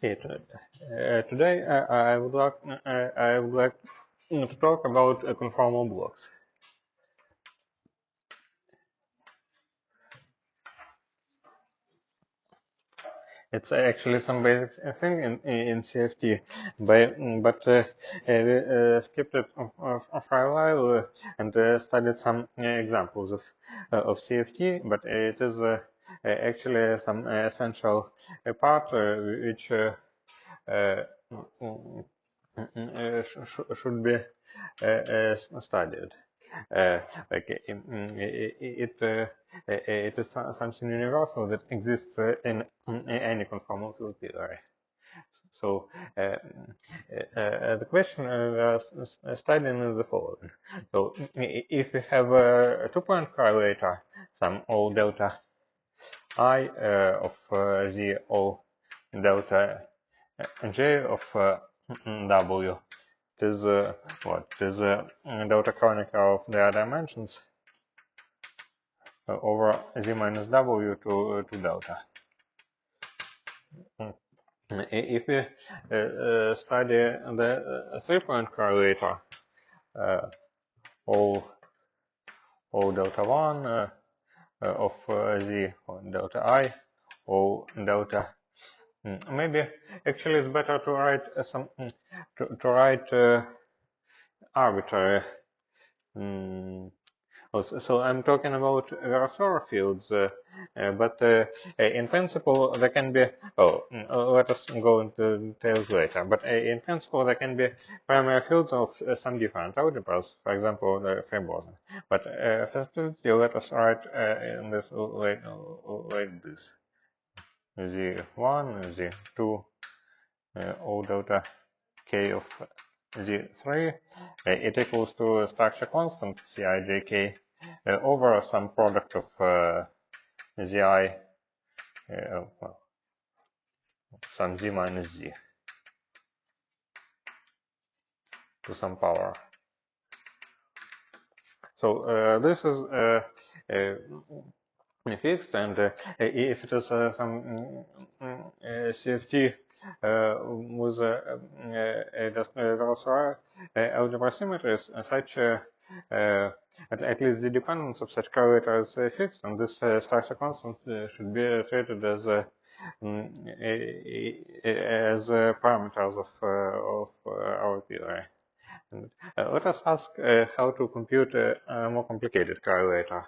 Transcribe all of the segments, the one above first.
Today I would like to talk about conformal blocks. It's actually some basic thing in CFT, but we skipped it for a while and studied some examples of CFT. But it is actually some essential part which uh, mm, should be studied. Like it is something universal that exists in any conformal field theory. So the question we are studying is the following. So if we have a two-point correlator, some O delta I of the O delta J of W. It is what? It is delta chronicle of the dimensions over Z minus W to delta. If we study the three-point correlator, O delta 1 of Z or delta I, O delta. Maybe actually it's better to write to write arbitrary. So I'm talking about Virasoro fields, but in principle there can be. Let us go into details later. But in principle there can be primary fields of some different algebras, for example, the free boson. But first, let us write in this like this: Z1, Z2, O delta K of Z3, it equals to a structure constantCijk over some product of Zi, well, some Z minus Z to some power. So this is fixed, and if it is some CFT with just Virasoro algebra symmetries, such at least the dependence of such correlator is fixed, and this structure constant should be treated as parameters of our theory. And, let us ask how to compute a more complicated correlator.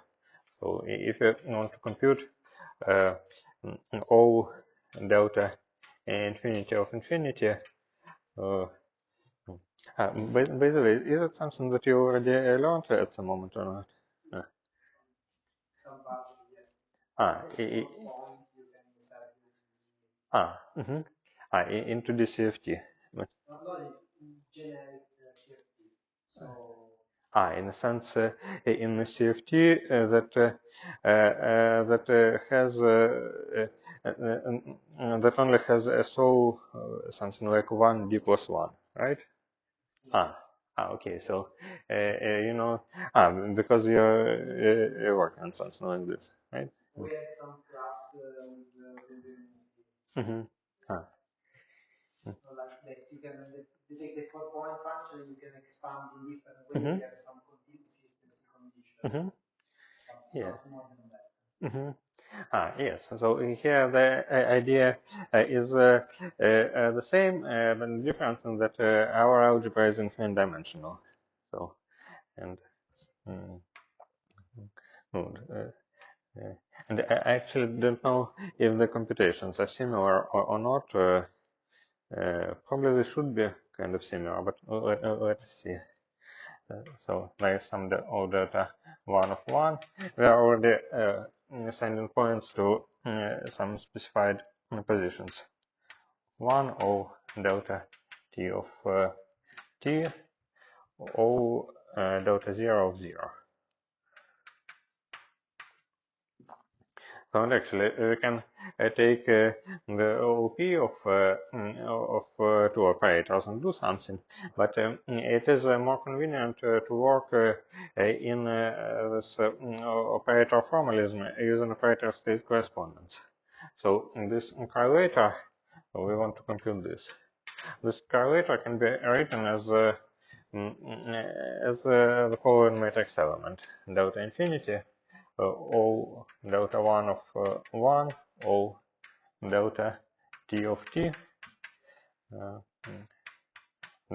So if you want to compute O delta infinity of infinity, by the way, is it something that you already learned at the moment or not? Some partially, yes. Into the CFT. Not in generic CFT. So. In a sense, in the CFT that has that only has a so something like 1D plus 1, right? Yes. Okay. So because you're working on something like this, right? We had some class with Mm-hmm. like you can detect the 4-point function, you can expand in different ways. You have some consistency condition. Yeah. Not more than that. Yes. So here the idea is the same, but the difference is that our algebra is infinite dimensional. So, and good. And I actually don't know if the computations are similar or not. Probably they should be kind of similar, but let us see. So there is some O delta 1 of 1. We are already sending points to some specified positions. 1 O delta T of T, O delta 0 of 0. So actually we can take the OP of two operators and do something, but it is more convenient to work in this operator formalism using operator state correspondence. So this correlator So we want to compute this. This correlator can be written as the following matrix element: delta infinity, all delta 1 of 1, all delta t of t, uh,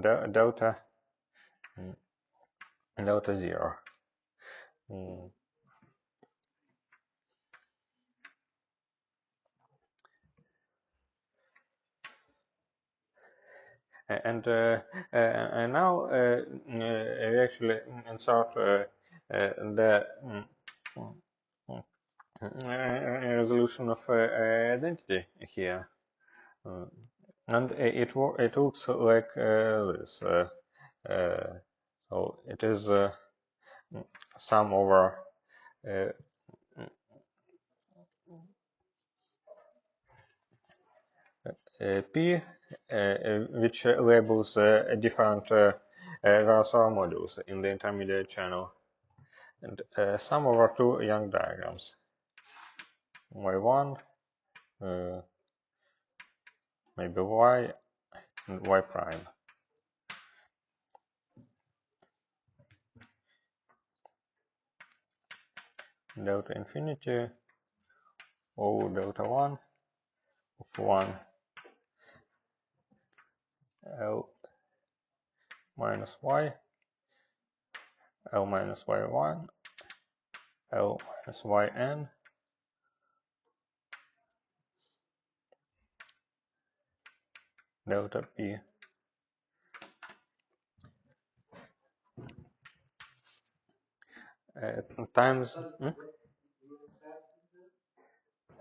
delta delta 0. And now we actually insert the resolution of identity here, and it looks like this. So it is sum over P, which labels different Virasoro modules in the intermediate channel, and sum over two Young diagrams, y1, maybe y, and y prime. Delta infinity, O delta 1 of 1, L minus y, L minus y1, L minus yn, delta p. Times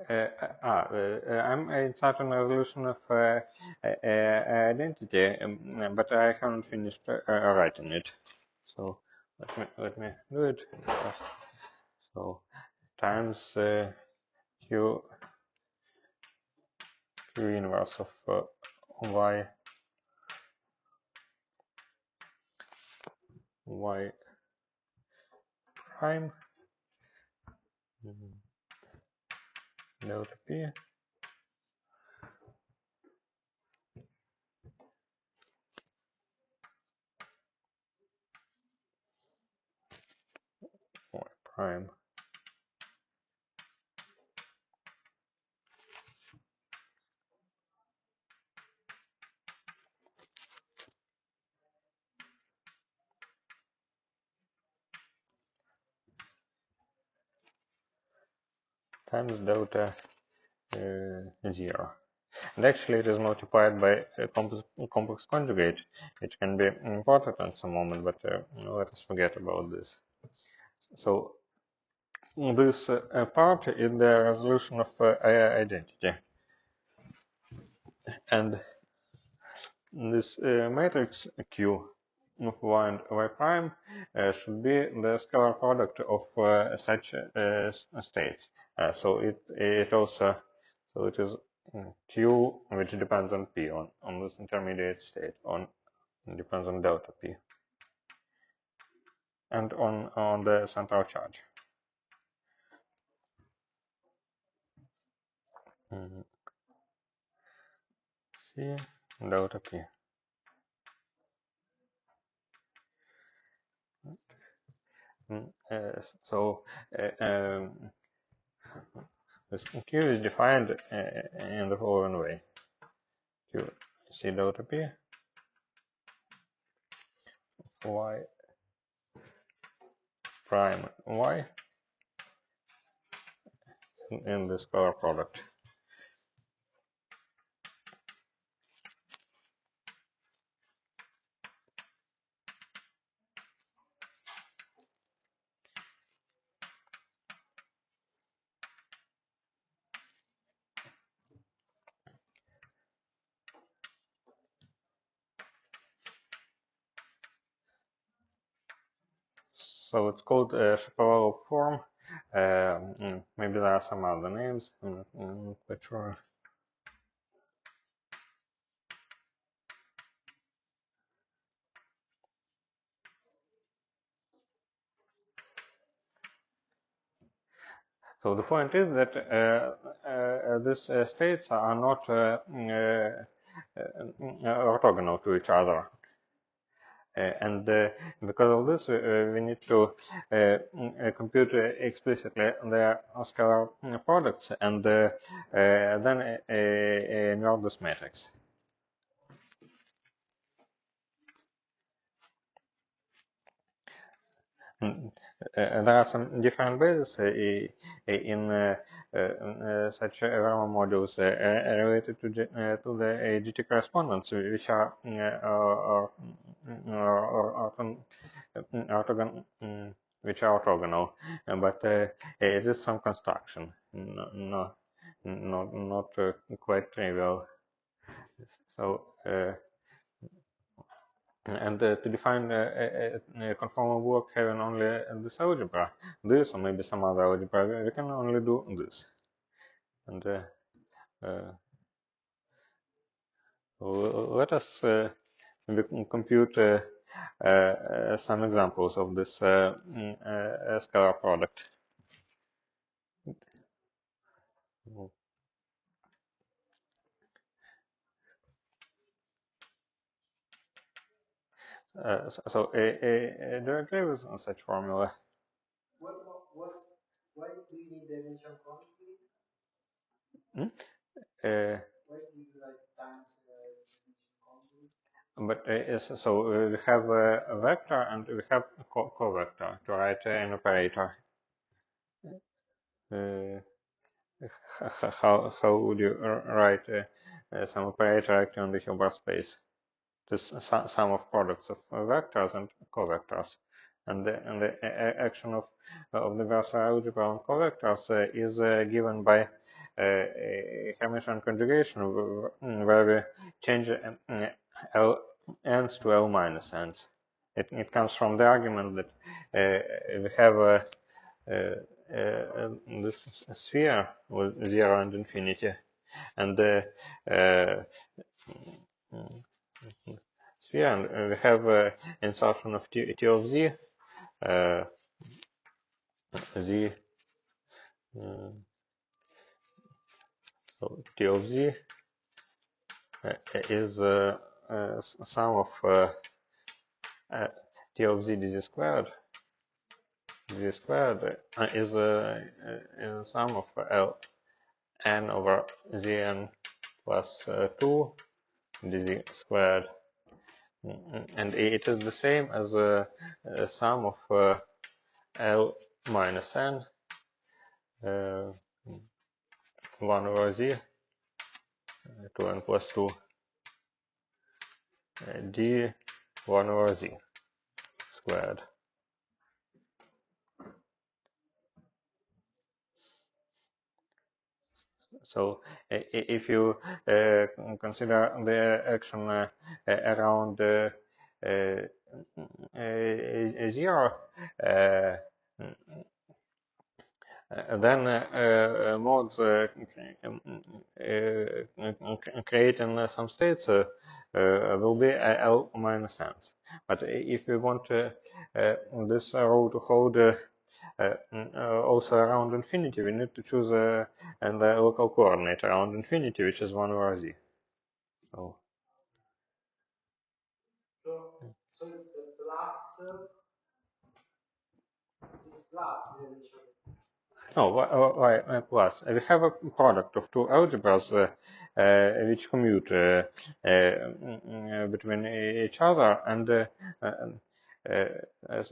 I'm in certain resolution of identity, but I haven't finished writing it. So let me do it first. So times q inverse of y prime delta p y prime times delta 0. And actually it is multiplied by a complex conjugate, which can be important at some moment, but let us forget about this. So this part is the resolution of identity. And this matrix Q of y and y prime should be the scalar product of such states. So it also it is Q which depends on P on this intermediate state depends on delta P and on the central charge. C delta P. So this Q is defined in the following way: Q C delta P y prime y in the scalar product. So it's called Shapovalov form. Maybe there are some other names. I'm not quite sure. So the point is that these states are not orthogonal to each other. And because of this, we need to compute explicitly their scalar products and then merge this matrix. There are some different ways in such Rama modules related to the GT correspondence, which are orthogonal, which are orthogonal, but it is some construction, not quite trivial. So. And to define a conformal block having only this algebra, this or maybe some other algebra, we can only do this. And let us compute some examples of this scalar product. So do you agree with such formula? Why do you need the initial conjugate? Hmm? Why do you like times the initial conjugate? But so we have a vector and we have a covector to write an operator. How would you write some operator acting on the Hilbert space? This sum of products of vectors and covectors, and the action of the Virasoro algebra on covectors is given by Hermitian conjugation, where we change L n's to L minus n's. It comes from the argument that we have this sphere with 0 and infinity, and the sphere, and we have insertion of t of z, z, so t of z is sum of t of z dz squared. Z squared is a sum of L n over zn plus 2 dz squared, and it is the same as a sum of L minus n 1 over z 2n plus 2 d 1 over z squared. So if you consider the action around 0, then modes creating some states will be L minus n's. But if we want this row to hold also around infinity, we need to choose and the local coordinate around infinity, which is 1 over z. So it's a plus. It's plus the initial. No, why plus? We have a product of two algebras which commute between each other, and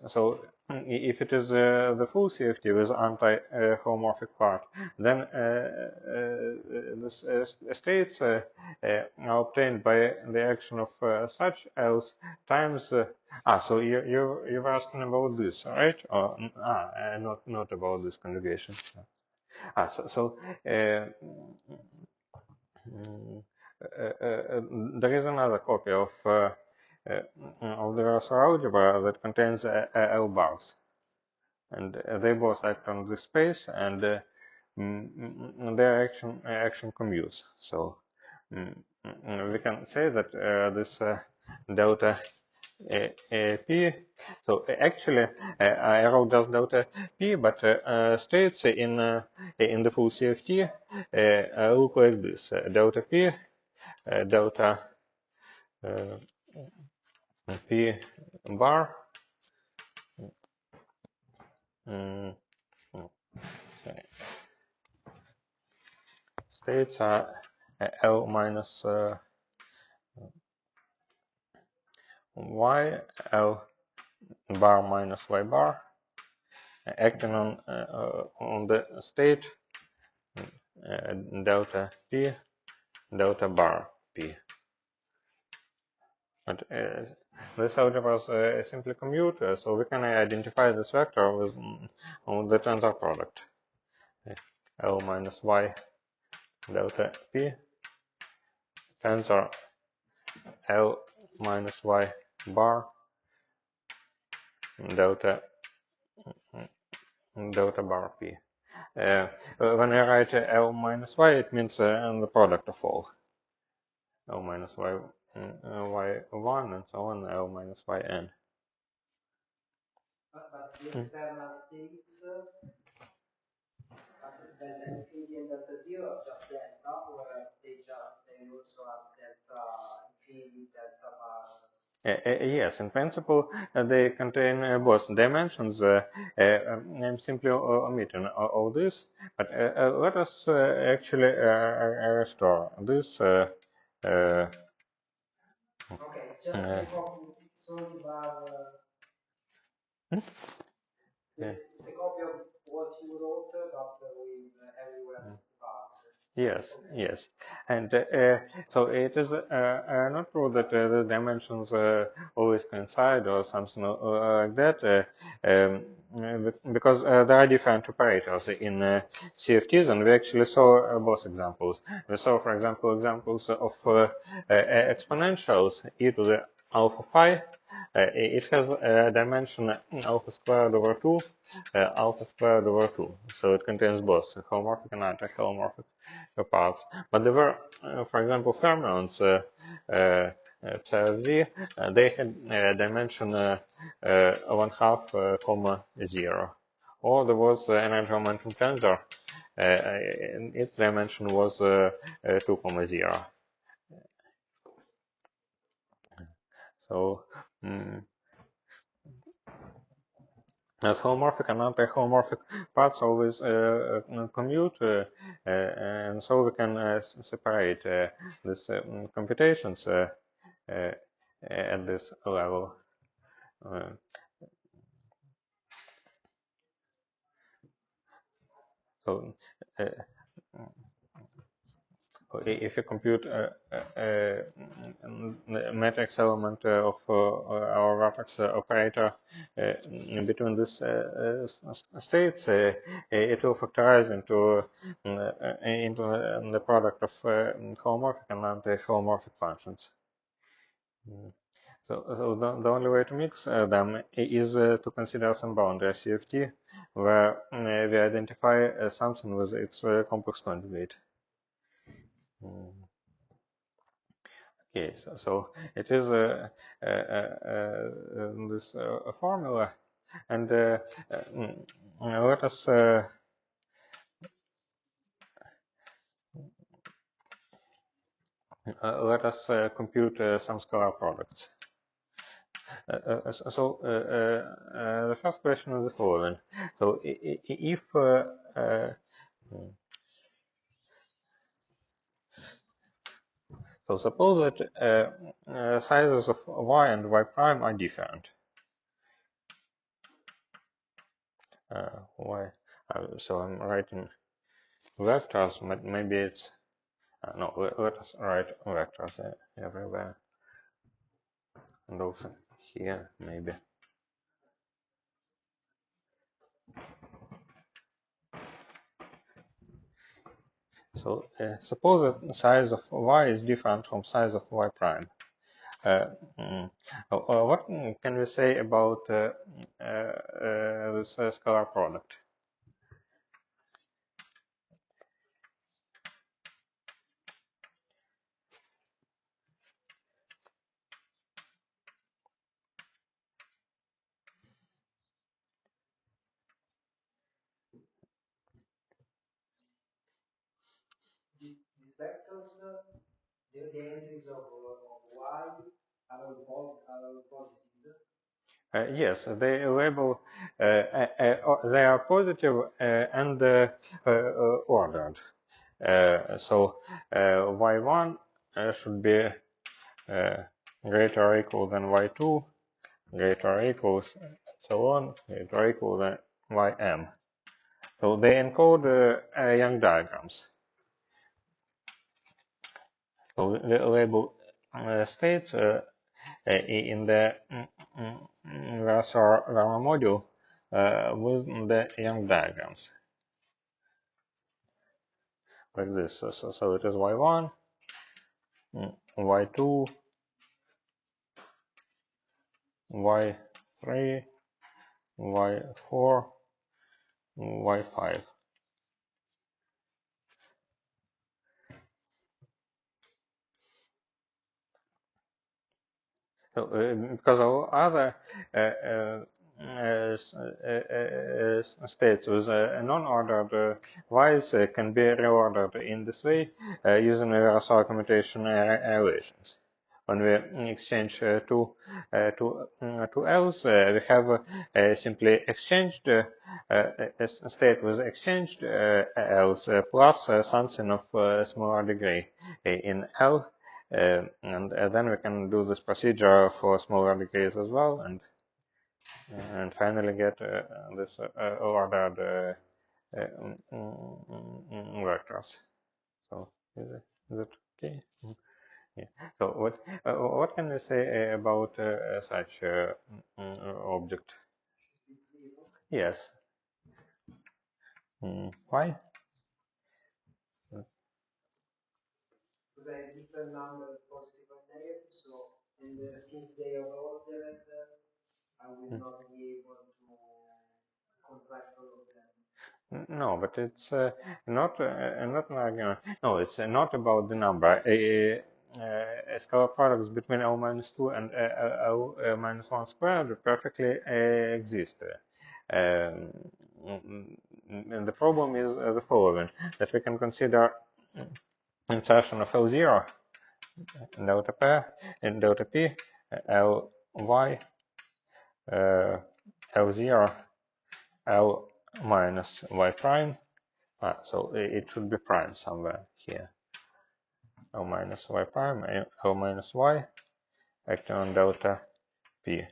so if it is the full CFT with anti-homomorphic part, then the states are obtained by the action of such else times. So you were asking about this, right? Or not about this conjugation. So there is another copy of the Virasoro algebra that contains L bars, and they both act on this space, and their action commutes. So we can say that this delta P. So actually, I wrote just delta P, but states in the full CFT look like this: delta P, delta P bar. mm, States are L minus Y, L bar minus Y bar, acting on the state delta P, delta bar P. But this algebra is simply commute, so we can identify this vector with the tensor product. L minus Y delta P, tensor L minus Y bar delta bar P. When I write L minus Y, it means the product of all. L minus Y, Y1 and so on, L minus YN. But the external states, delta infinity and delta zero are just delta, or they also have delta infinity, delta bar. Yes, in principle, they contain both dimensions. I'm simply omitting all this, but let us actually restore this. Okay, it's just a copy of Pixel bar. It's a copy of what you wrote, but with everywhere bars. Yes, Okay. yes, and so it is not true that the dimensions always coincide or something like that, because there are different operators in CFTs, and we actually saw both examples. We saw, for example, examples of exponentials e to the alpha phi. It has a dimension alpha squared over 2, alpha squared over 2. So it contains both homomorphic and anti-homomorphic parts. But there were, for example, fermions, CFZ, they had a dimension 1/2, comma 0. Or there was an energy momentum tensor. Its dimension was 2, comma 0. So, as homomorphic and anti-homomorphic parts always commute, and so we can separate these computations at this level. Uh, so uh, if you compute the matrix element of our vertex operator between these states, it will factorize into the product of homomorphic and anti-homomorphic functions. So the only way to mix them is to consider some boundary CFT, where we identify something with its complex conjugate. Okay, so it is this formula, and let us compute some scalar products. So the first question is the following. So if so suppose that sizes of y and y prime are different. Y. So I'm writing vectors. Maybe it's no. Let us write vectors everywhere, and also here maybe. So suppose that the size of y is different from size of y prime. What can we say about this scalar product? these vectors, the entries of y are all positive. Yes, they label, they are positive and ordered. So y1 should be greater or equal than y2, greater or equals so on, greater or equal than ym. So they encode Young diagrams. So label states in the Virasoro module with the Young diagrams, like this. So it is y1, y2, y3, y4, y5. So, because of other states with non-ordered y's can be reordered in this way using Virasoro commutation relations. When we exchange two L's, we have simply exchanged a state with exchanged L's plus something of smaller degree in L. And then we can do this procedure for smaller degrees as well, and finally get this ordered vectors. So is it okay? Yeah. So what can we say about such object? It's zero. Yes. Why? Because I have different number of positive and negative, so and since they are ordered, I will not be able to contract all of them. No, but it's not an argument. No, it's not about the number. Scalar products between L minus 2 and L minus 1 squared perfectly exist. And the problem is the following, that we can consider insertion of L0 delta P in delta P, Ly, L0, L minus Y prime. So it should be prime somewhere here. L minus Y prime, L minus Y, acting on delta P.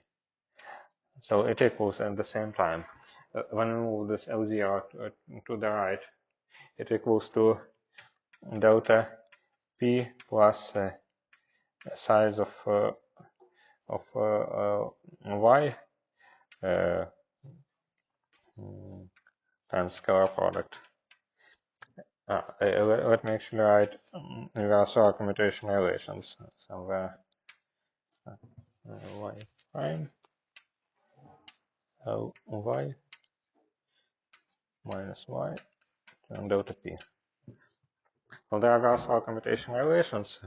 So it equals at the same time. When we move this L0 to the right, it equals to delta P plus size of Y times scalar product. Let me actually write Virasoro commutation relations somewhere. Y prime L Y minus Y and delta P. Well, there are also commutation relations.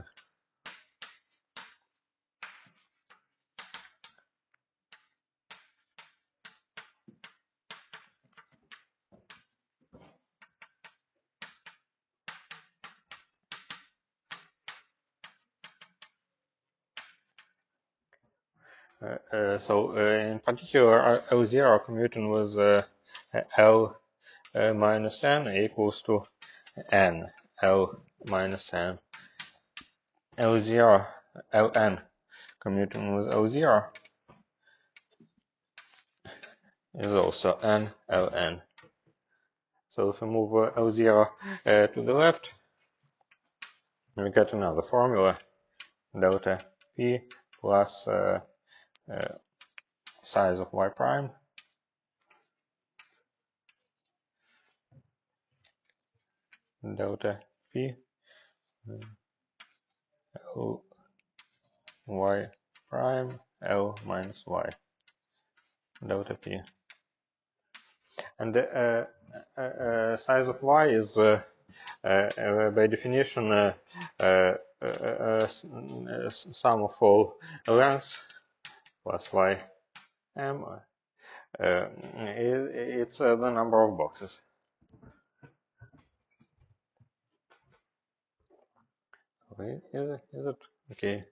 So in particular, L0 commuting with L minus n equals to n, L minus n. L0, Ln commuting with L0 is also n, Ln. So if we move L0 to the left, we get another formula, delta P plus size of Y prime delta P L Y prime L minus Y delta P. And the size of Y is by definition sum of all lengths plus Y m. It's the number of boxes. Is it okay?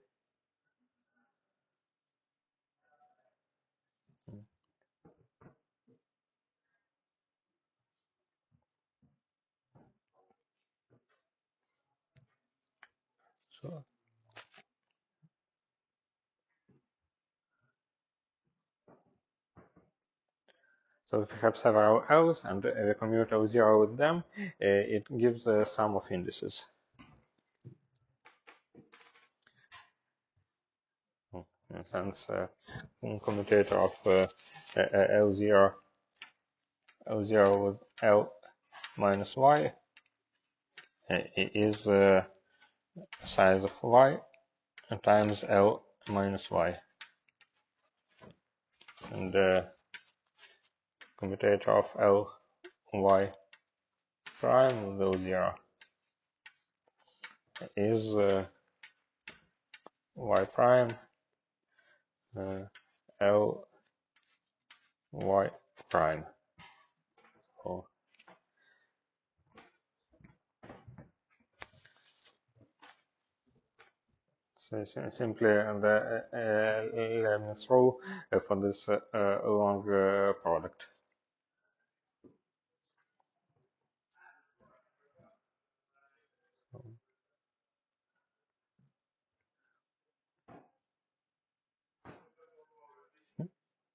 So so if we have several L's and we commute L0 with them, it gives the sum of indices. Since commutator of L0 with L minus Y is size of Y times L minus Y, and commutator of L Y prime with L0 is Y prime L Y prime. So simply the Leibniz rule for this long product.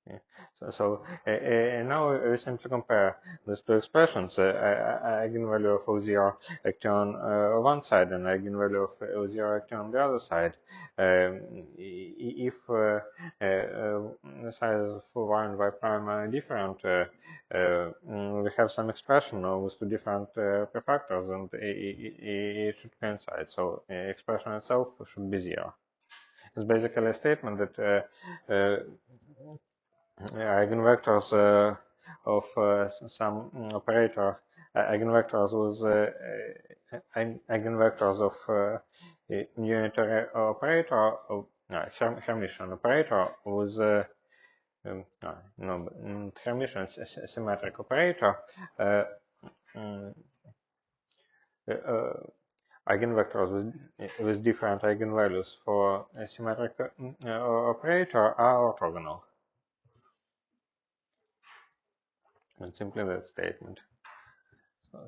Yeah. Now we simply compare these two expressions, eigenvalue of L0 acting on one side and eigenvalue of L0 acting on the other side. If the sizes for y and y prime are different, we have some expression with two different prefactors, and it should coincide. So expression itself should be zero. It's basically a statement that eigenvectors of some operator, eigenvectors with eigenvectors of unitary operator, Hermitian operator with Hermitian symmetric operator. Mm, Eigenvectors with different eigenvalues for a symmetric operator are orthogonal. And simply that statement.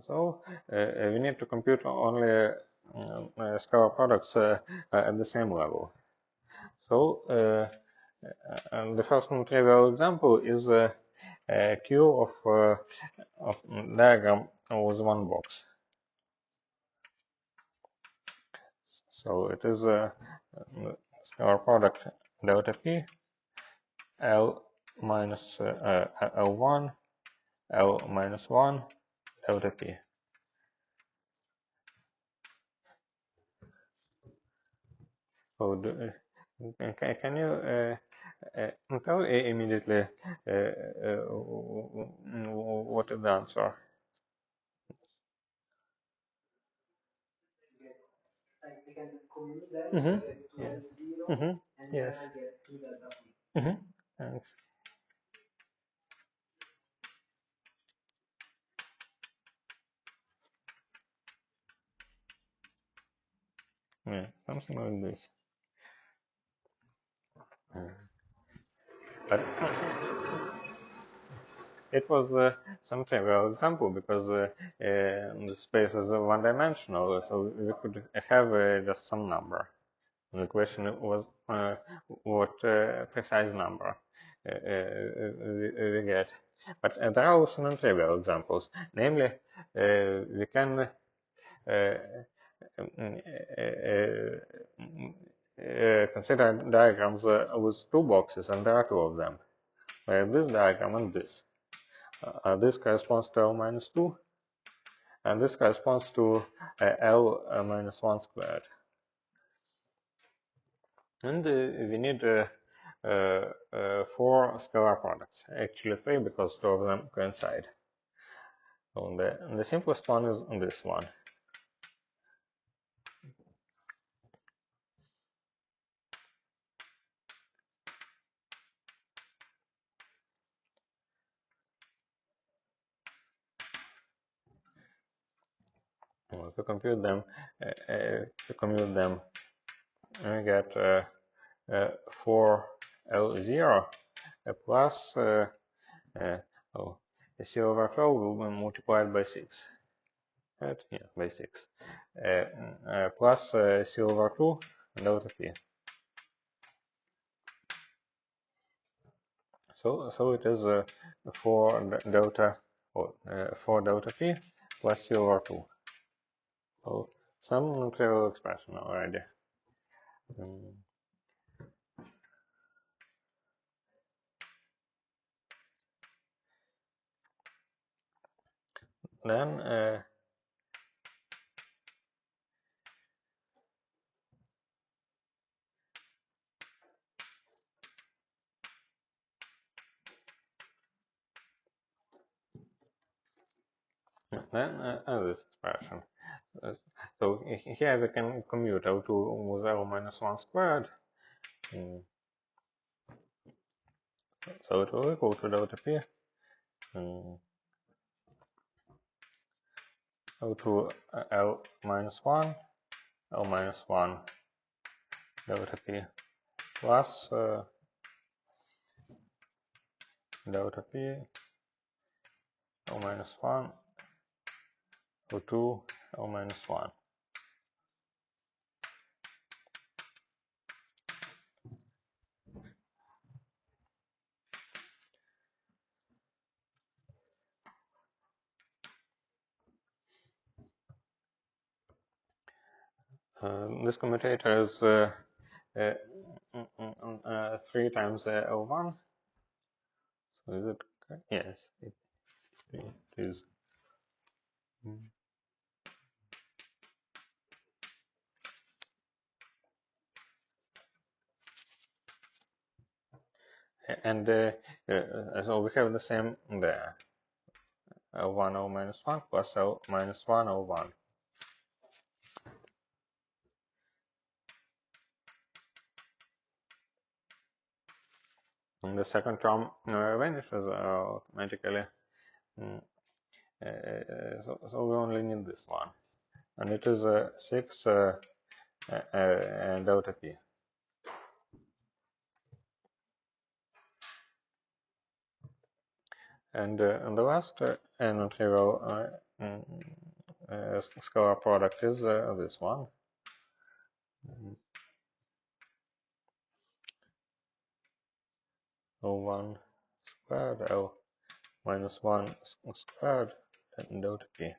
So we need to compute only scalar products at the same level. So the first non-trivial example is a Q of diagram with one box. So it is a scalar product delta P L minus L1 L minus 1 delta P. So can you tell immediately what is the answer? I can commute them, so I get 2 Yes. L0, and Yes. then I get 2 delta P. Thanks. Yeah, something like this. But it was some trivial example because the space is one-dimensional, so we could have just some number. The question was what precise number we get. But there are also non-trivial examples. Namely, we can consider diagrams with two boxes, and there are two of them. This diagram and this. This corresponds to L minus 2, and this corresponds to L minus 1 squared. And we need 4 scalar products, actually 3 because 2 of them coincide. So the simplest one is this one. to compute them, we get 4L0 plus C overflow will be multiplied by 6. Right? Yeah, by 6. Plus C over 2 delta P. So it is 4 delta P plus C over 2. So some trivial expression already. Then this expression. So here we can commute L2 with L minus 1 squared. So it will equal to delta P L2 L minus 1 delta P plus delta P L minus 1 L2 L minus 1. This commutator is 3 times L1. So is it correct? Yes, it is. And so we have the same there. L1 L minus 1 plus L minus 1 L1. And the second term vanishes automatically. So we only need this one. And it is 6 delta P. And the last non-trivial scalar product is this one. L1 squared L minus 1 squared and delta P.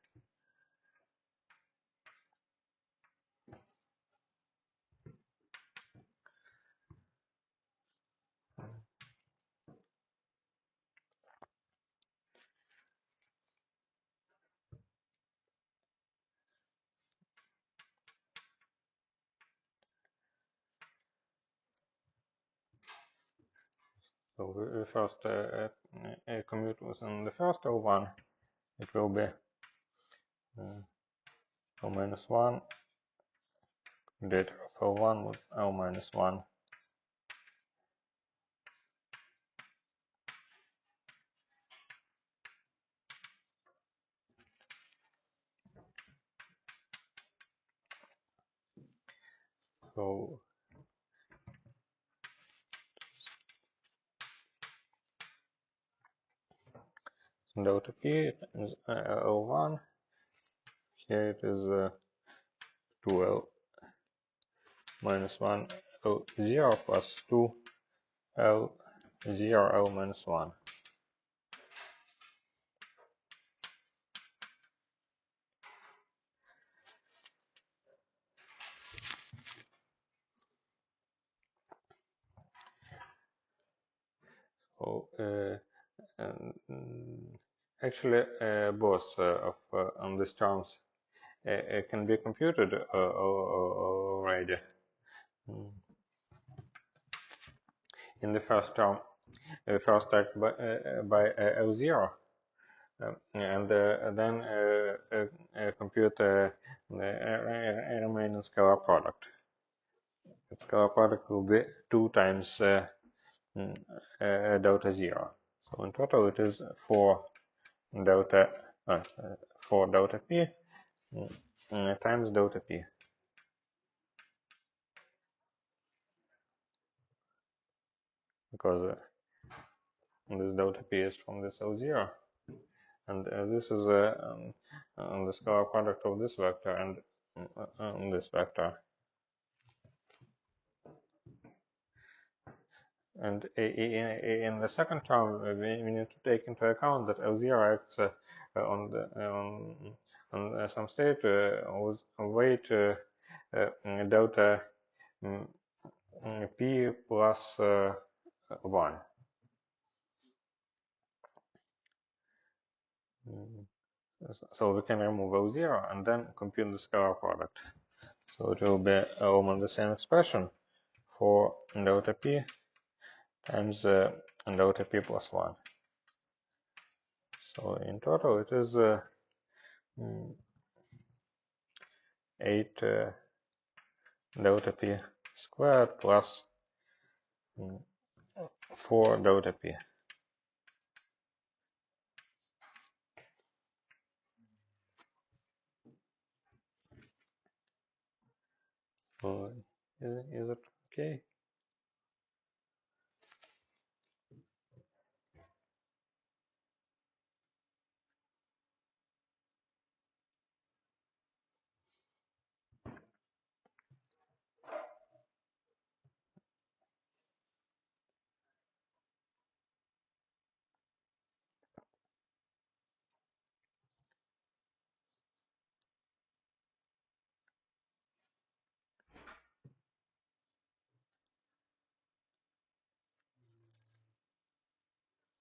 So we first commute within the first L1. It will be L minus 1 data of L1 with L minus 1. So delta P is L1. Here it is 2L minus 1 L0 plus 2L0 L minus 1. So actually both of on these terms can be computed already. In the first term, first act by L0, and then compute the remaining scalar product. The scalar product will be 2 times delta 0. So in total it is 4 delta P times delta p, because this delta p is from this L0, and this is the scalar product of this vector and this vector. And in the second term, we need to take into account that L0 acts on the on some state with weight delta p plus 1. So we can remove L0 and then compute the scalar product. So it will be almost the same expression for delta p times delta p plus 1. So in total it is 8 delta p squared plus 4 delta p. So is it okay?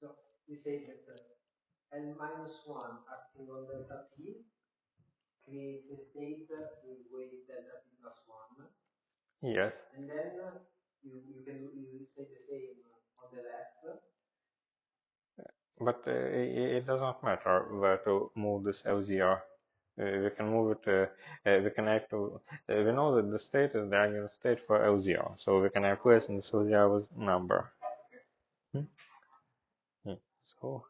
So we say that L minus 1 acting on delta P creates a state with weight delta P plus 1. Yes. And then you say the same on the left. But it does not matter where to move this L0. We can move it, we can we know that the state is the eigenvalue state for L0, so we can replace this L0 with number. Hmm? So,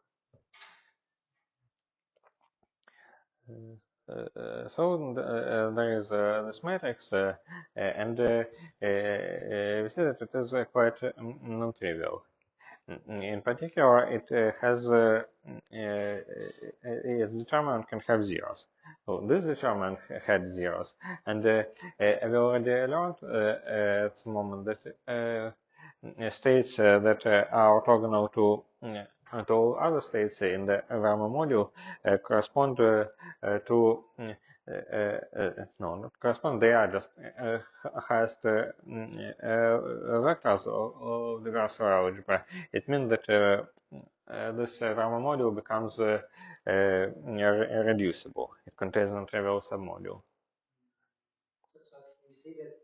there is this matrix, and we see that it is quite non-trivial. In particular, it has its determinant can have zeros. So this determinant had zeros, and we already learned at the moment that states that are orthogonal to all other states in the Varma module correspond to no, not correspond. They are just highest vectors of the Virasoro algebra. It means that this Varma module becomes reducible. It contains a non-trivial submodule. So we say that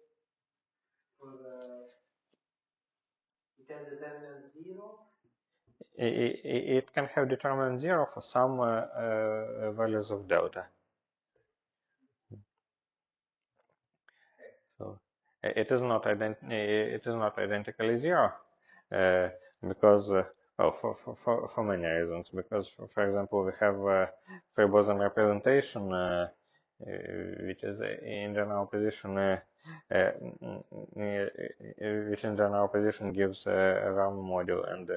for it has determinant 0. It can have determinant 0 for some values of delta. So it is not identically 0 because well, for many reasons. Because for example, we have free boson representation, which is in general position, which in general position gives a Raman module, and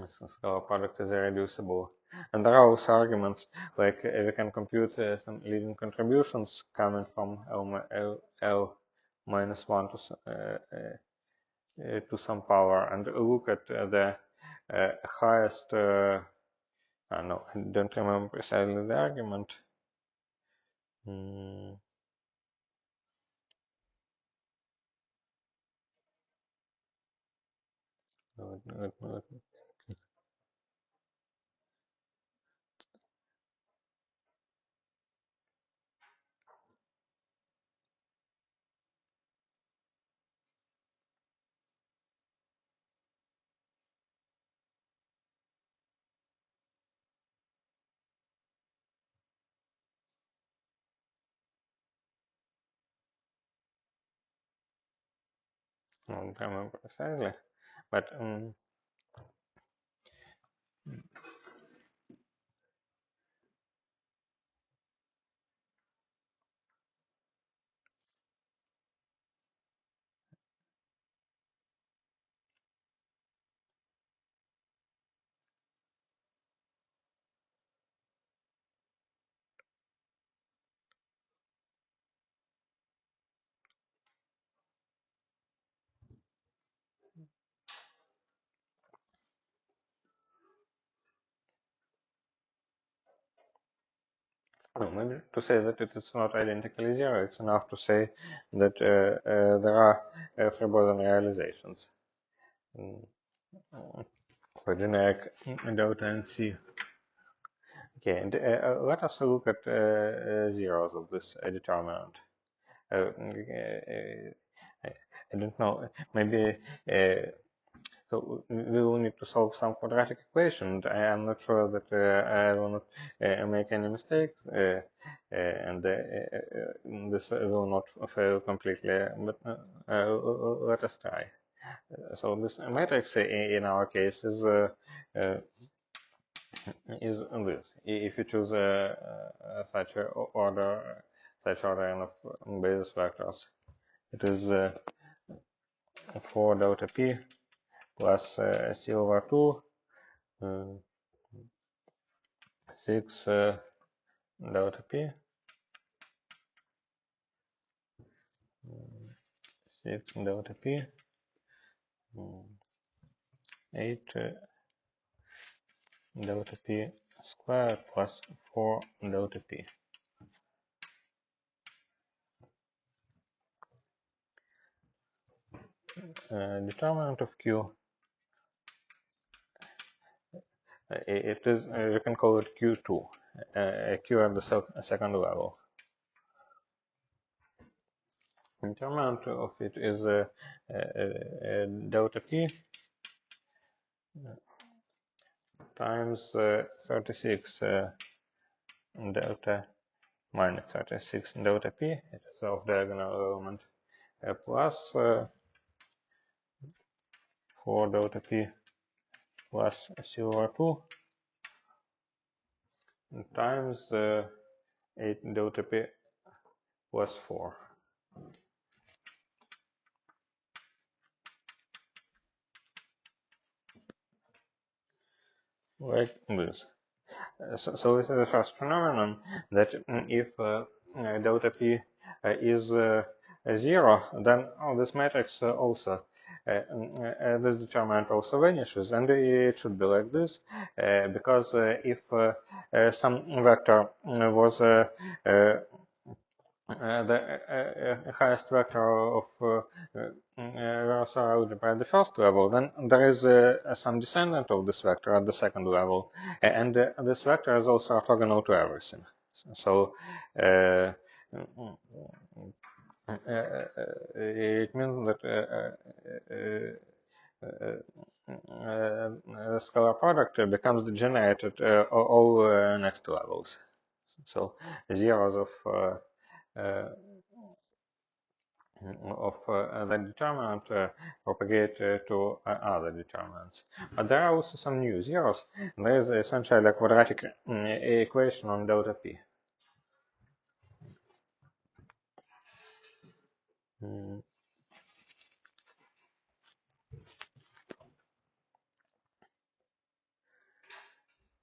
so product is irreducible. And there are also arguments like we can compute some leading contributions coming from L minus 1 to some power and look at the highest. No, I don't remember precisely the argument. Mm. No, I don't remember precisely, but No, maybe to say that it is not identically zero, it's enough to say that there are free boson realizations for generic delta and C. Okay, and let us look at zeros of this determinant. I don't know, maybe so we will need to solve some quadratic equation. I am not sure that I will not make any mistakes, and this will not fail completely. But let us try. So this matrix in our case is this. If you choose such a n of basis vectors, it is 4 delta p plus c over 2, 6 delta p, 6 delta p, 8 delta p squared plus 4 delta p. Determinant of Q, it is, you can call it Q2, Q at the second level. Determinant of it is delta p times 36 delta minus 36 delta p, it is off diagonal element, plus 4 delta p plus c over 2 times 8 delta p plus 4. Like this. So this is the first phenomenon that if delta p is 0, then this matrix also, this determinant also vanishes, and it should be like this, because if some vector was the highest vector of Virasoro algebra at the first level, then there is some descendant of this vector at the second level, and this vector is also orthogonal to everything. So it means that the scalar product becomes degenerated all next levels. So zeros of the determinant propagate to other determinants. But there are also some new zeros. There is essentially a quadratic equation on delta p.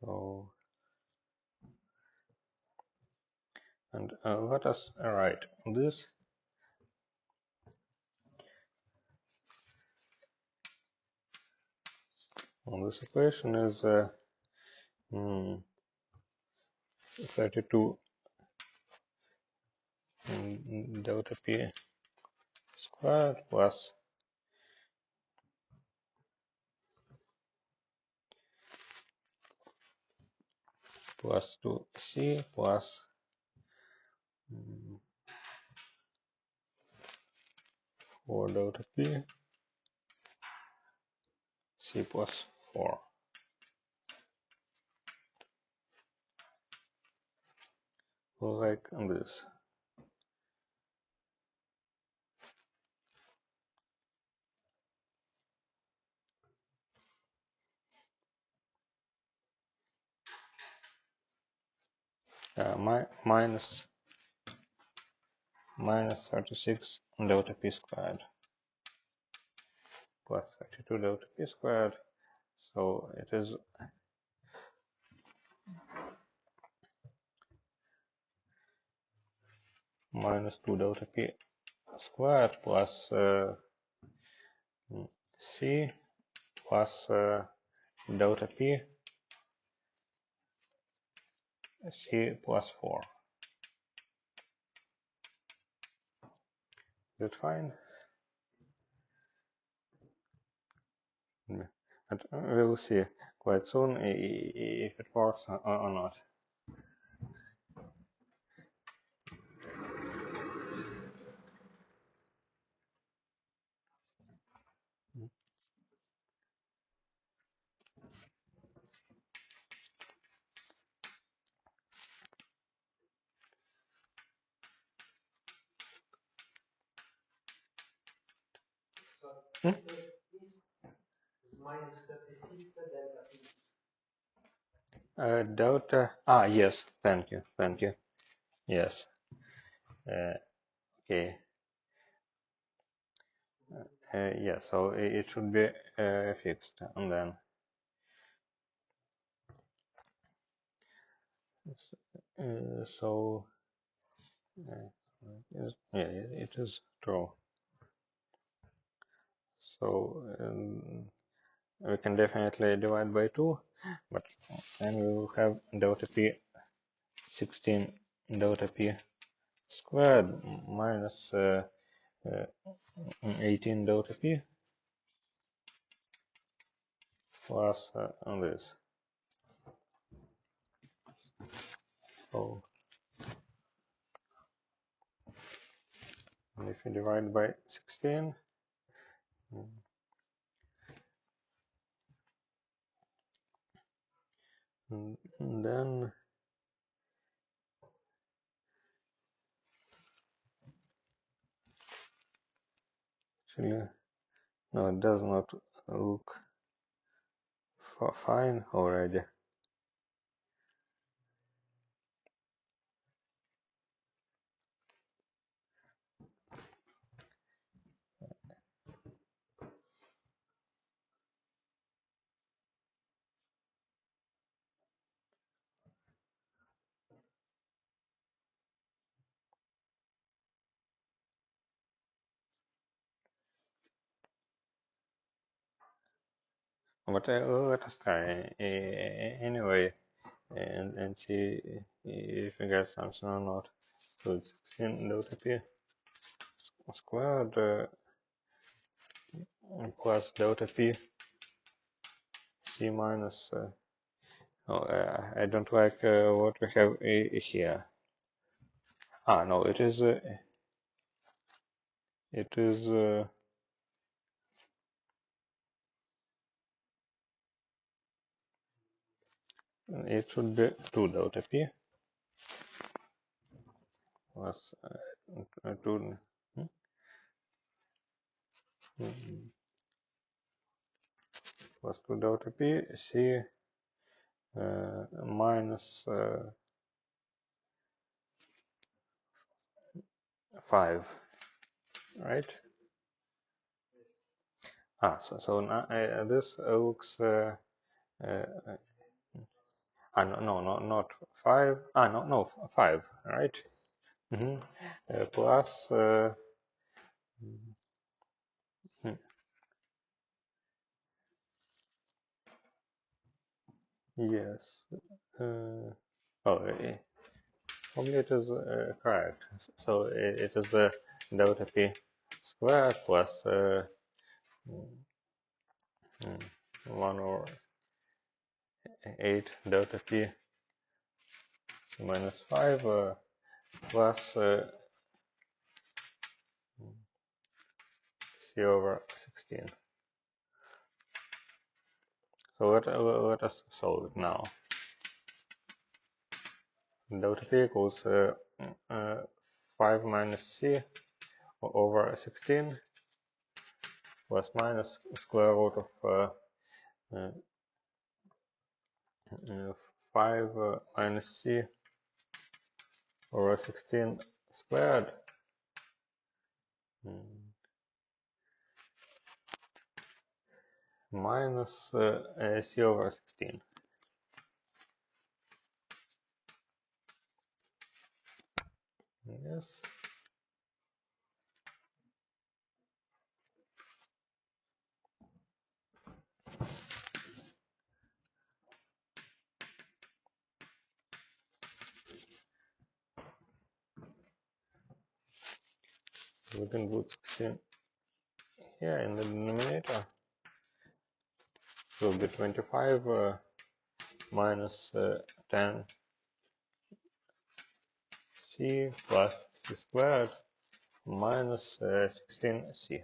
So, and let us write this. Well, this equation is 32 delta p squared plus 2c plus 4 delta p c plus 4. Like this. Minus 36 delta p squared plus 32 delta p squared. So it is minus 2 delta p squared plus c plus delta p c plus 4. it fine? And we'll see quite soon if it works or not. So Hmm? this is minus 36 delta P. Delta, yes, thank you, yes, okay, yeah, so it should be fixed, and then, so, yeah, it is true, so we can definitely divide by 2, but then we will have delta P 16 delta P squared minus 18 delta P plus this. So if you divide by 16, then actually, no, it does not look fine already. But let us try anyway and see if we get something or not. So it's 16 delta P squared plus delta P C minus. Oh, I don't like what we have here. No, it is. It is. It should be 2 delta P plus 2. Plus 2 delta P C minus 5, right? So now, this looks no, not 5. No, 5, right? Plus yes. Probably it is correct. So it is delta P squared plus 1 over 8 delta P minus 5 plus C over 16. So let us solve it now. Delta P equals 5 minus C over 16 plus minus square root of 5 minus C over 16 squared minus C over 16. Yes. we can put 16 here in the denominator. It will be 25 minus 10c plus c squared minus 16c.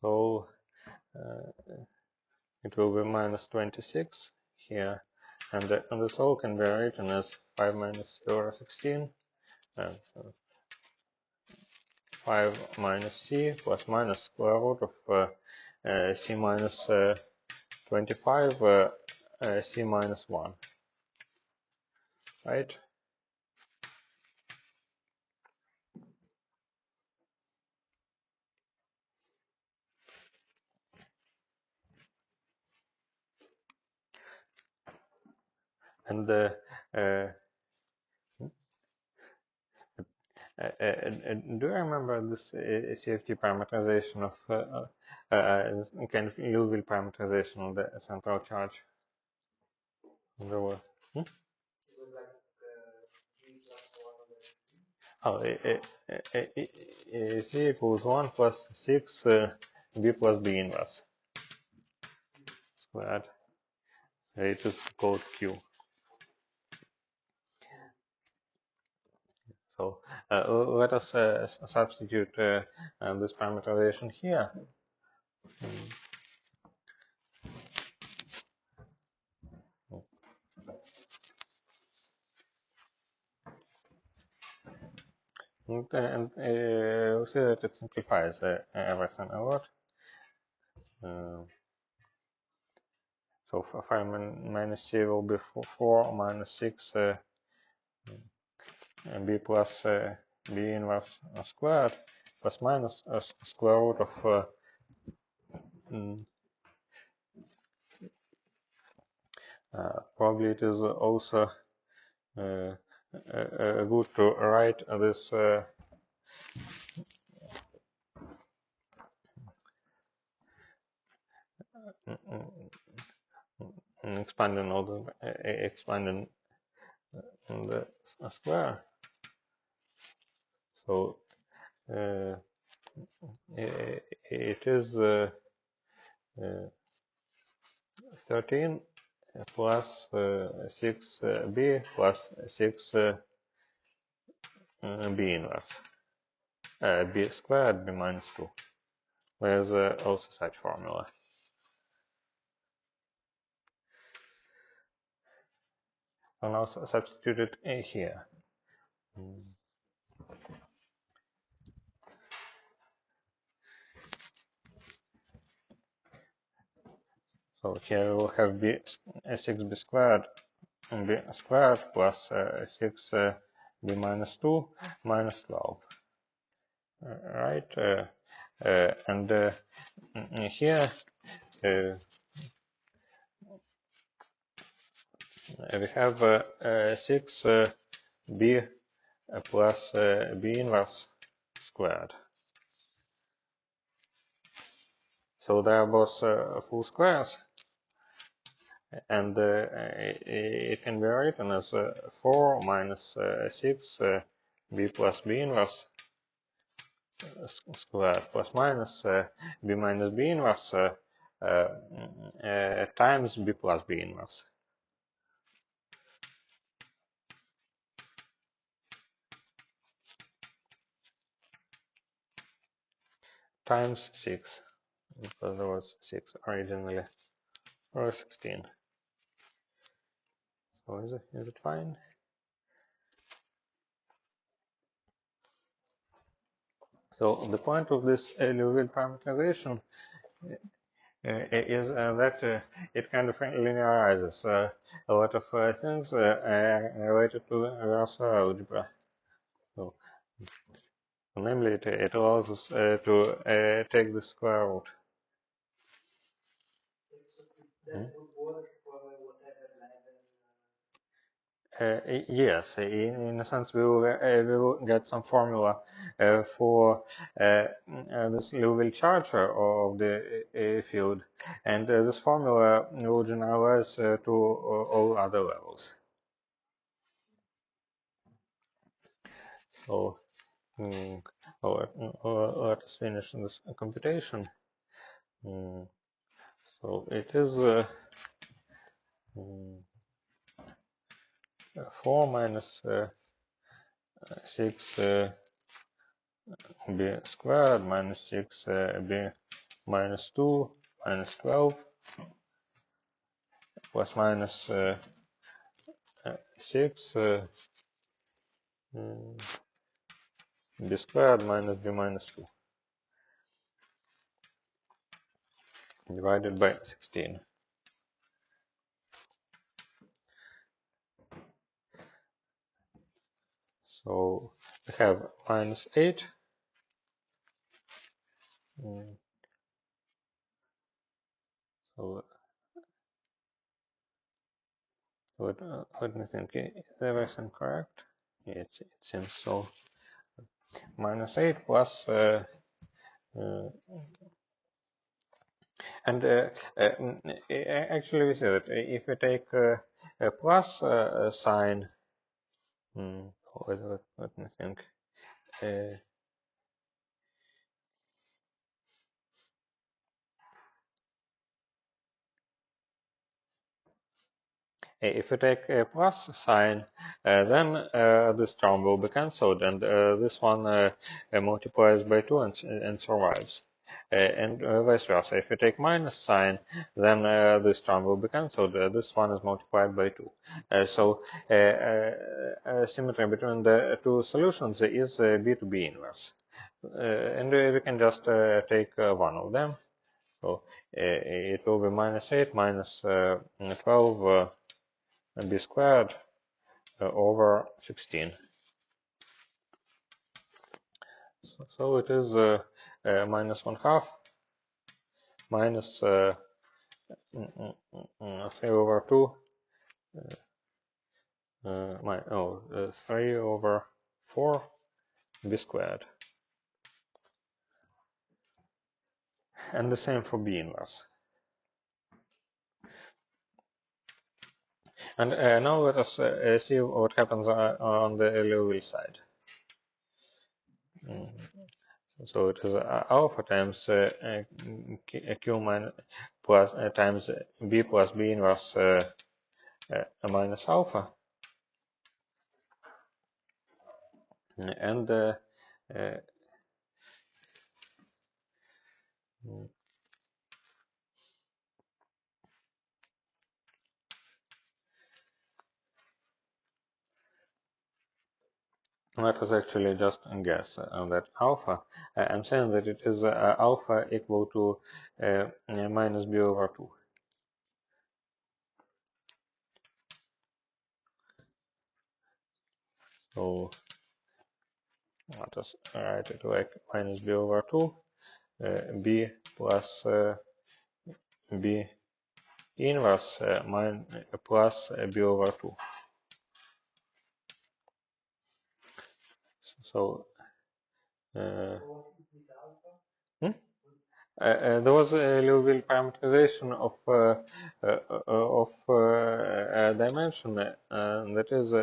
So it will be minus 26 here, and this all can be written as 5 minus 16, and 5 minus c plus minus square root of c minus 25 c minus 1, right? And do you remember this CFT parameterization of kind of Liouville parameterization of the central charge? There were, It was like G plus 1 over G. oh, C equals 1 plus 6 B plus B inverse squared. It is called Q. So let us substitute this parameterization here. And we'll see that it simplifies everything a lot. So 5 minus c will be 4 minus 6 b plus b inverse squared plus minus square root of probably it is also good to write this expanding all the expanding the square. So it is 13 plus 6b plus 6 b inverse b squared b minus 2. There's also such formula. I'll now substitute it here. So here we'll have b 6b squared and b squared plus 6b minus 2 minus 12. Right? And here we have 6b plus b inverse squared. So they are both full squares, and it can be written as 4 minus 6 b plus b inverse squared plus minus b minus b inverse times b plus b inverse. Times 6, because there was 6 originally, or 16. So is it fine? So the point of this Liouville parameterization is that it kind of linearizes a lot of things related to Virasoro algebra. So, namely, it allows us to take the square root. So that would work for whatever level. Yes, in a sense, we will get some formula for this Liouville charge of the field, and this formula will generalize to all other levels. So, let us finish this computation. So it is 4 minus 6 b squared minus 6 b minus 2 minus 12 plus minus 6 b squared minus b minus 2 divided by 16. So we have minus 8. So let me think, is everything correct? Yeah, it seems so. Minus 8 plus and actually we say that if we take a plus sign, let me think. If we take a plus sign, then this term will be cancelled, and this one multiplies by 2 and survives. And vice versa. If we take minus sign, then this term will be cancelled. This one is multiplied by 2. So symmetry between the two solutions is B to B inverse. And we can just take one of them. So it will be minus 8 minus 12 b squared over 16. So it is minus 1/2 minus 3 over 2 3 over 4 b squared. And the same for b inverse. And now let us see what happens on the Liouville side. So it is alpha times q minus plus times b plus b inverse minus alpha, and let us actually just guess that alpha. I'm saying that it is alpha equal to minus b over 2. So let us write it like minus b over 2, b plus b inverse plus b over 2. So What is this alpha? there was a Liouville parameterization of dimension that is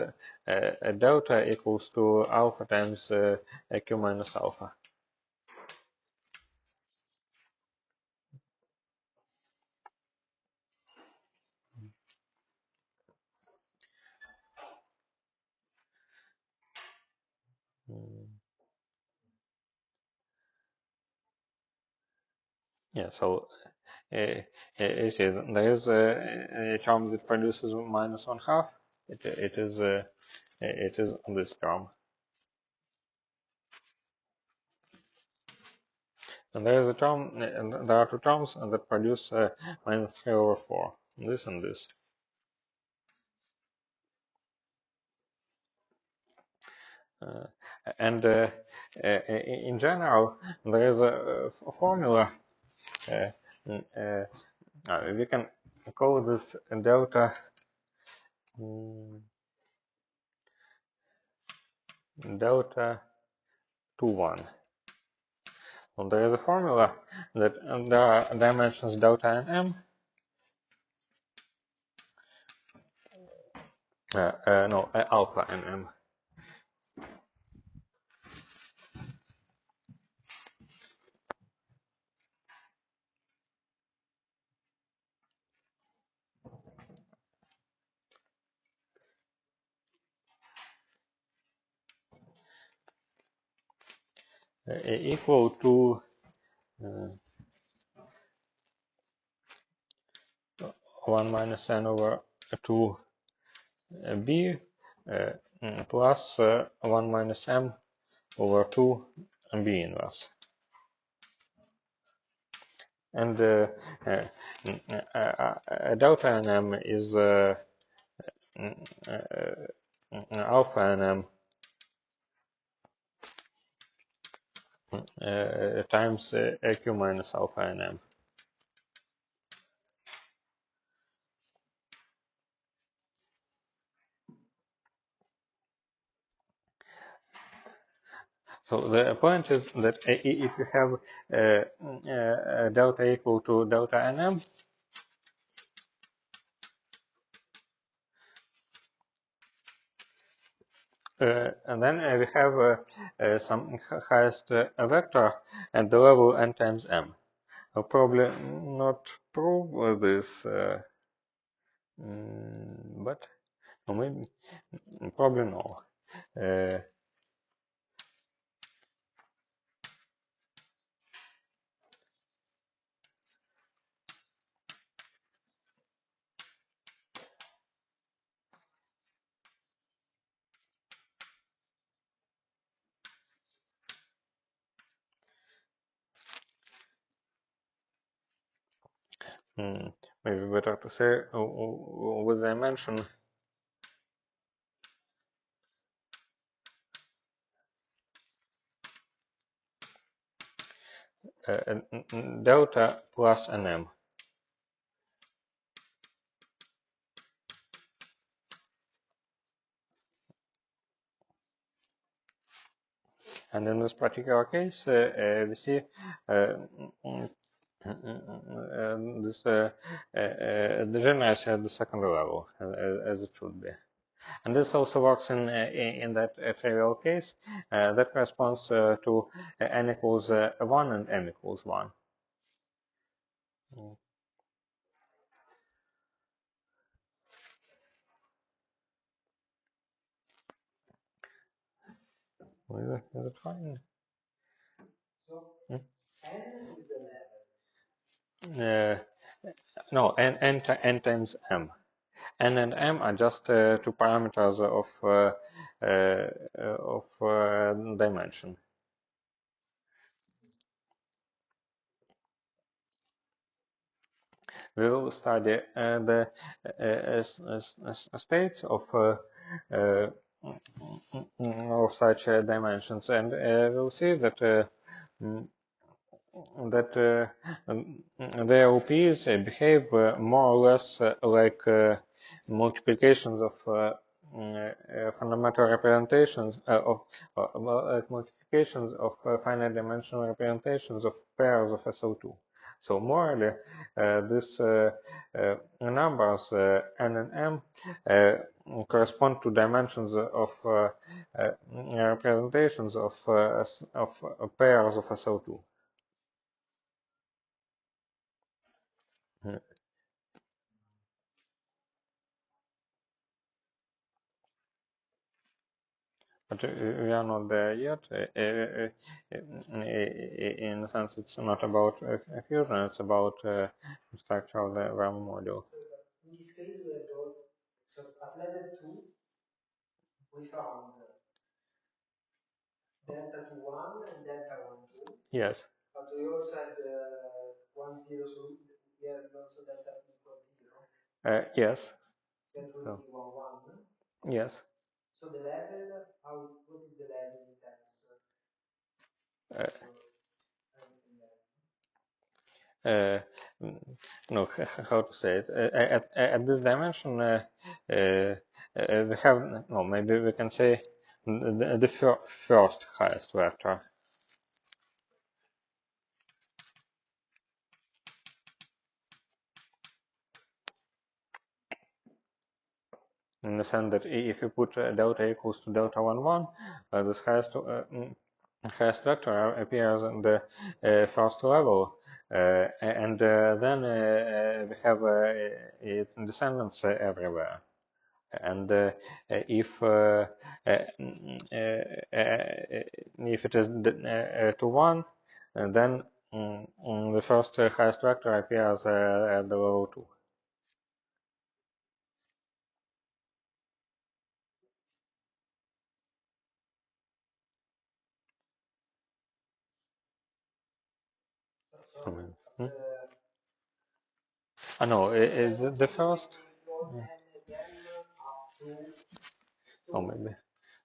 delta equals to alpha times q minus alpha. Yeah, so you see, there is a term that produces minus 1/2. It is this term, and there is a term, and there are two terms that produce minus 3 over 4. This and this. And in general, there is a formula. We can call this delta delta to 1. Well, there is a formula that there are dimensions delta and m. Alpha and m. Equal to 1 minus n over 2 b plus 1 minus m over 2 b inverse. And delta and m is alpha and m times q minus alpha and m. So the point is that if you have delta equal to delta and m, and then we have some highest vector at the level n times m. I'll probably not prove this, but maybe probably no. Maybe better to say with dimension delta plus nm. And in this particular case, we see this degeneracy at the secondary level, as it should be. And this also works in that trivial case that corresponds to n equals 1 and m equals 1. Is it fine? So n is the level. No, n times m. N and m are just two parameters of dimension. We will study the states of such dimensions, and we'll see that the LPs behave more or less like multiplications of fundamental representations like multiplications of finite dimensional representations of pairs of SO2. So morally, these numbers n and m correspond to dimensions of representations of pairs of SO2. But we are not there yet. In a sense, it's not about fusion, it's about structure of the RAM module. In this case, we have all, so at level 2, we found delta to 1 and delta 1, 2. Yes. But we also had 1, 0, so we had also delta equals 0. Yes. That will be 1, 1. Yes. So the level, what is the level in terms of no, how to say it? At this dimension, we have, no, maybe we can say the first highest vector. In the sense that if you put delta equals to delta 1, 1, this highest vector appears in the first level, and then we have its descendants everywhere. And if it is to 1, then the first highest vector appears at the level 2. Hmm? No, is the first? Oh, maybe.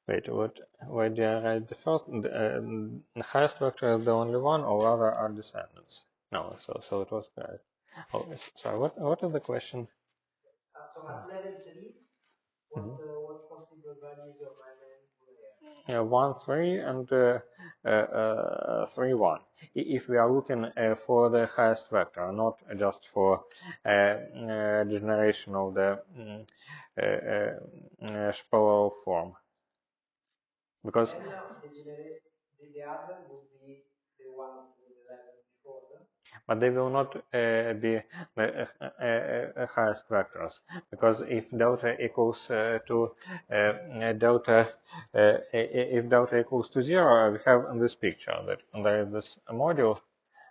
Wait, what? Why did I write the first? The highest vector is the only one, or other are descendants? No, so it was correct. Oh, sorry. What is the question? So at level 3, what possible values of my 1, 3, and 3, 1. If we are looking for the highest vector, not just for generation of the Shapiro form, because then the other would be the one of the level before. but they will not be the highest vectors, because if delta equals to delta, if delta equals to 0, we have in this picture that there is this module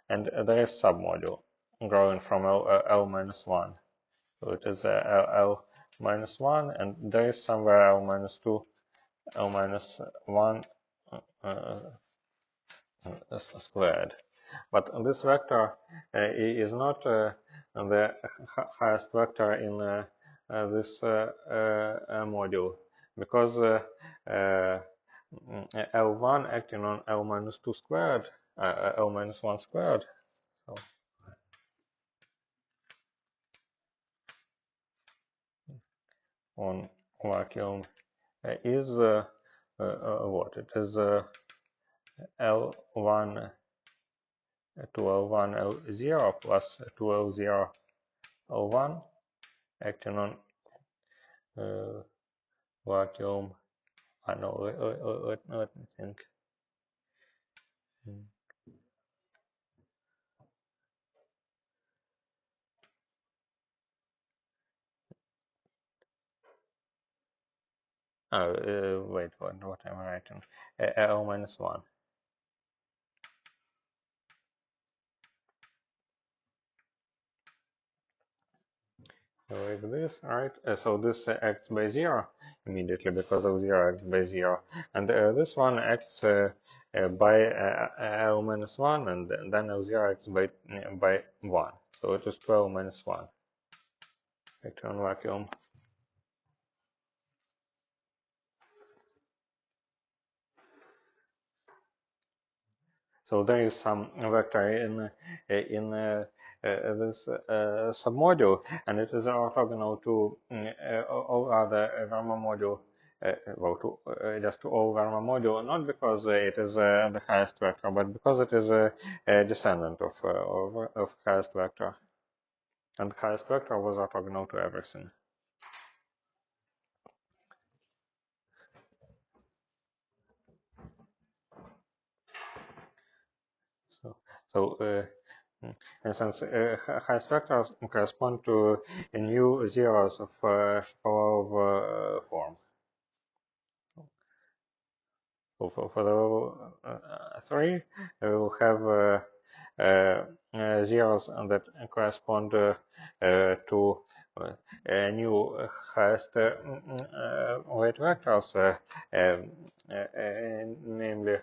and there is submodule growing from L minus 1. So it is L minus 1, and there is somewhere L minus 2, L minus 1 squared. But this vector is not the highest vector in this module, because L1 acting on L minus 2 squared, L minus 1 squared. So on vacuum is what? It is L1 to L1 L0 plus 2L0 L1 acting on vacuum. I know, let me think. Wait, what am I writing? L minus 1. Like this, right? So this acts by 0 immediately because of 0 acts by 0. And this one acts by L minus 1, and then L0 acts by 1. So it is 12 minus 1. Electron vacuum. So there is some vector in this submodule, and it is orthogonal to all other Verma module, well, just to all Verma module, not because it is the highest vector, but because it is a descendant of highest vector, and highest vector was orthogonal to everything. So and since highest vectors correspond to new zeros of Shapiro form. So for the level 3, we will have zeros that correspond to new highest weight vectors, namely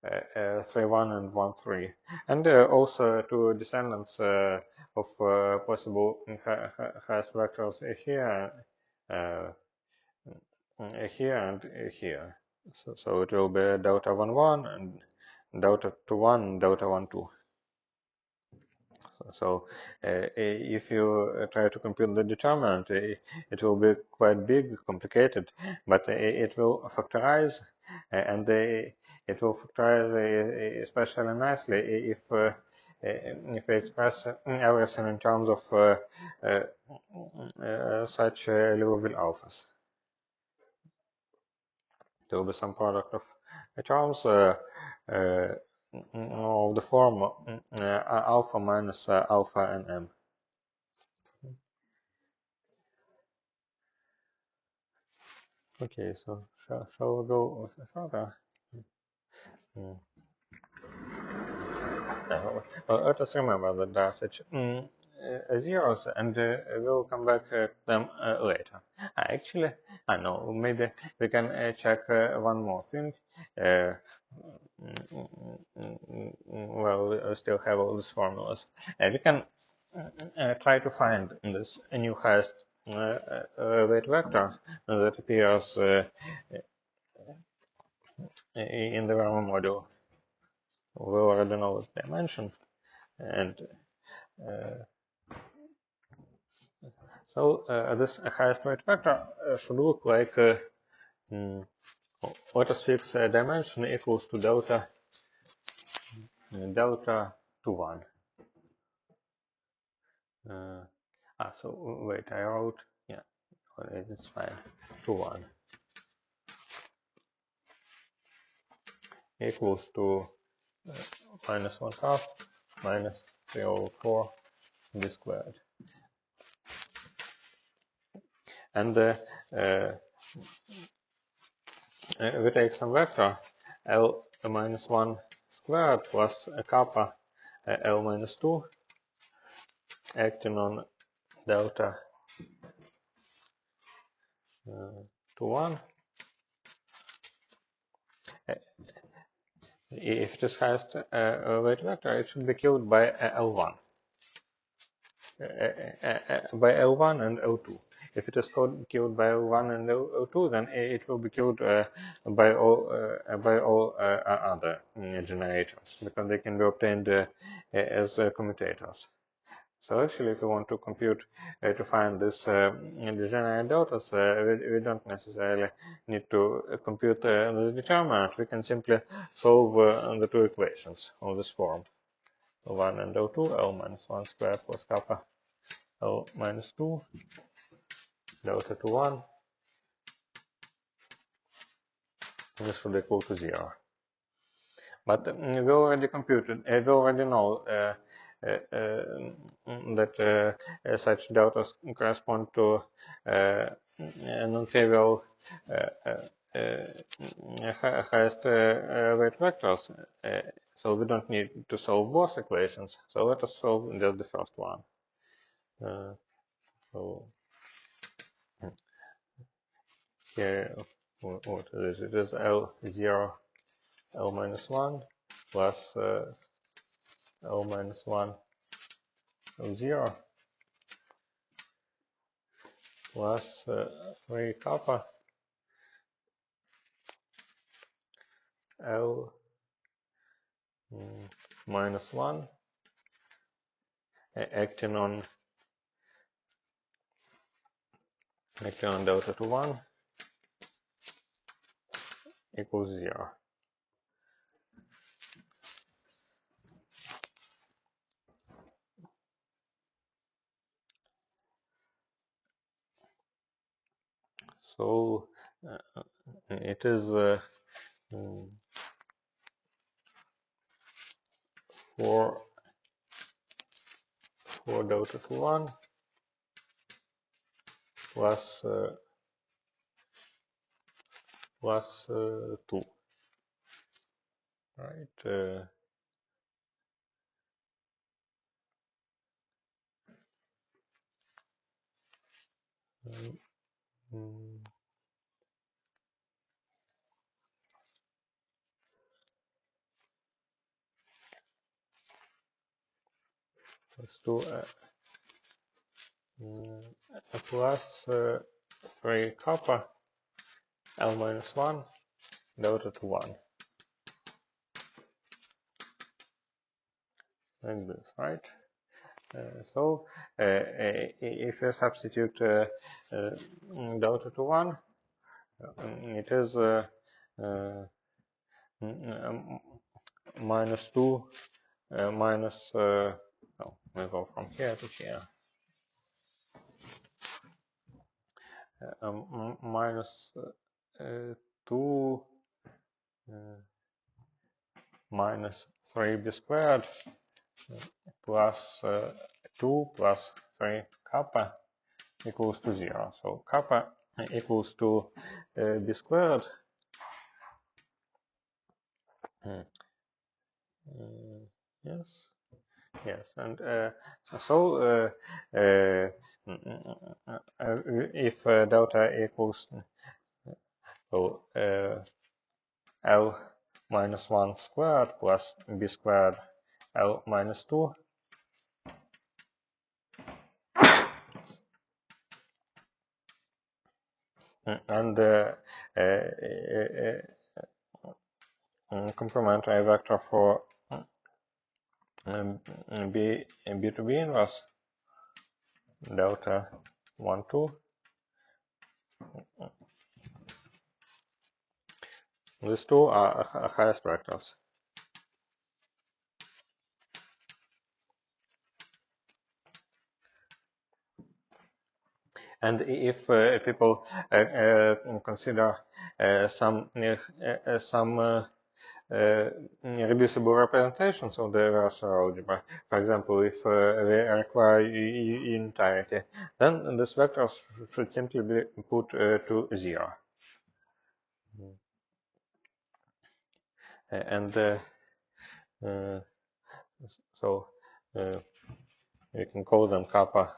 3, 1 and 1, 3, and also to descendants of possible highest vectors here, here and here. So it will be delta 1, 1 and delta 2, 1, delta 1, 2. So if you try to compute the determinant, it will be quite big, complicated, but it will factorize, and it will factorize especially nicely if we express everything in terms of such Liouville alphas. There will be some product of terms of the form alpha minus alpha and m. Okay, so shall we go further? Mm. Let us remember that there are such zeros, and we'll come back to them later. Actually, I know, maybe we can check one more thing. Well, we still have all these formulas. We can try to find this new highest weight vector that appears in the Raman module. We already know its dimension, and so this highest weight vector should look like let us fix dimension equals to delta to 1. So wait, I wrote, yeah, it's fine, to 1 equals to minus 1/2 minus 3/4 b squared. And we take some vector L minus 1 squared plus kappa L minus 2 acting on delta to 1. If it is highest weight vector, it should be killed by L1. By L1 and L2. If it is killed by L1 and L2, then it will be killed by all other generators, because they can be obtained as commutators. So actually, if we want to compute, to find this degenerate deltas, we don't necessarily need to compute the determinant. We can simply solve the two equations of this form. L1 and L2, L minus 1 squared plus kappa L minus 2, delta to 1. This should equal to 0. But we already computed, we already know that such deltas correspond to non-trivial highest weight vectors, so we don't need to solve both equations. So let us solve just the first one. So here, what is it? It is L0, L minus 1 plus L minus 1 L0 plus 3 kappa L minus 1 acting on delta to 1 equals 0. So it is 4 delta to 1 plus 2, right? Plus 2 plus 3 kappa L minus 1 delta to 1, like this, right? So if you substitute delta to 1, it is minus 2 minus, no, we go from here to here, minus 2 minus 3b squared plus 2 plus 3 kappa equals to 0. So kappa equals to b squared. Yes, yes, and so if delta equals so L minus 1 squared plus b squared L minus 2, and complementary vector for b to b inverse delta 1 2. These two are highest vectors. And if people consider some reducible representations of the Virasoro algebra, for example, if we require unitarity, then this vector should simply be put to 0. And so you can call them kappa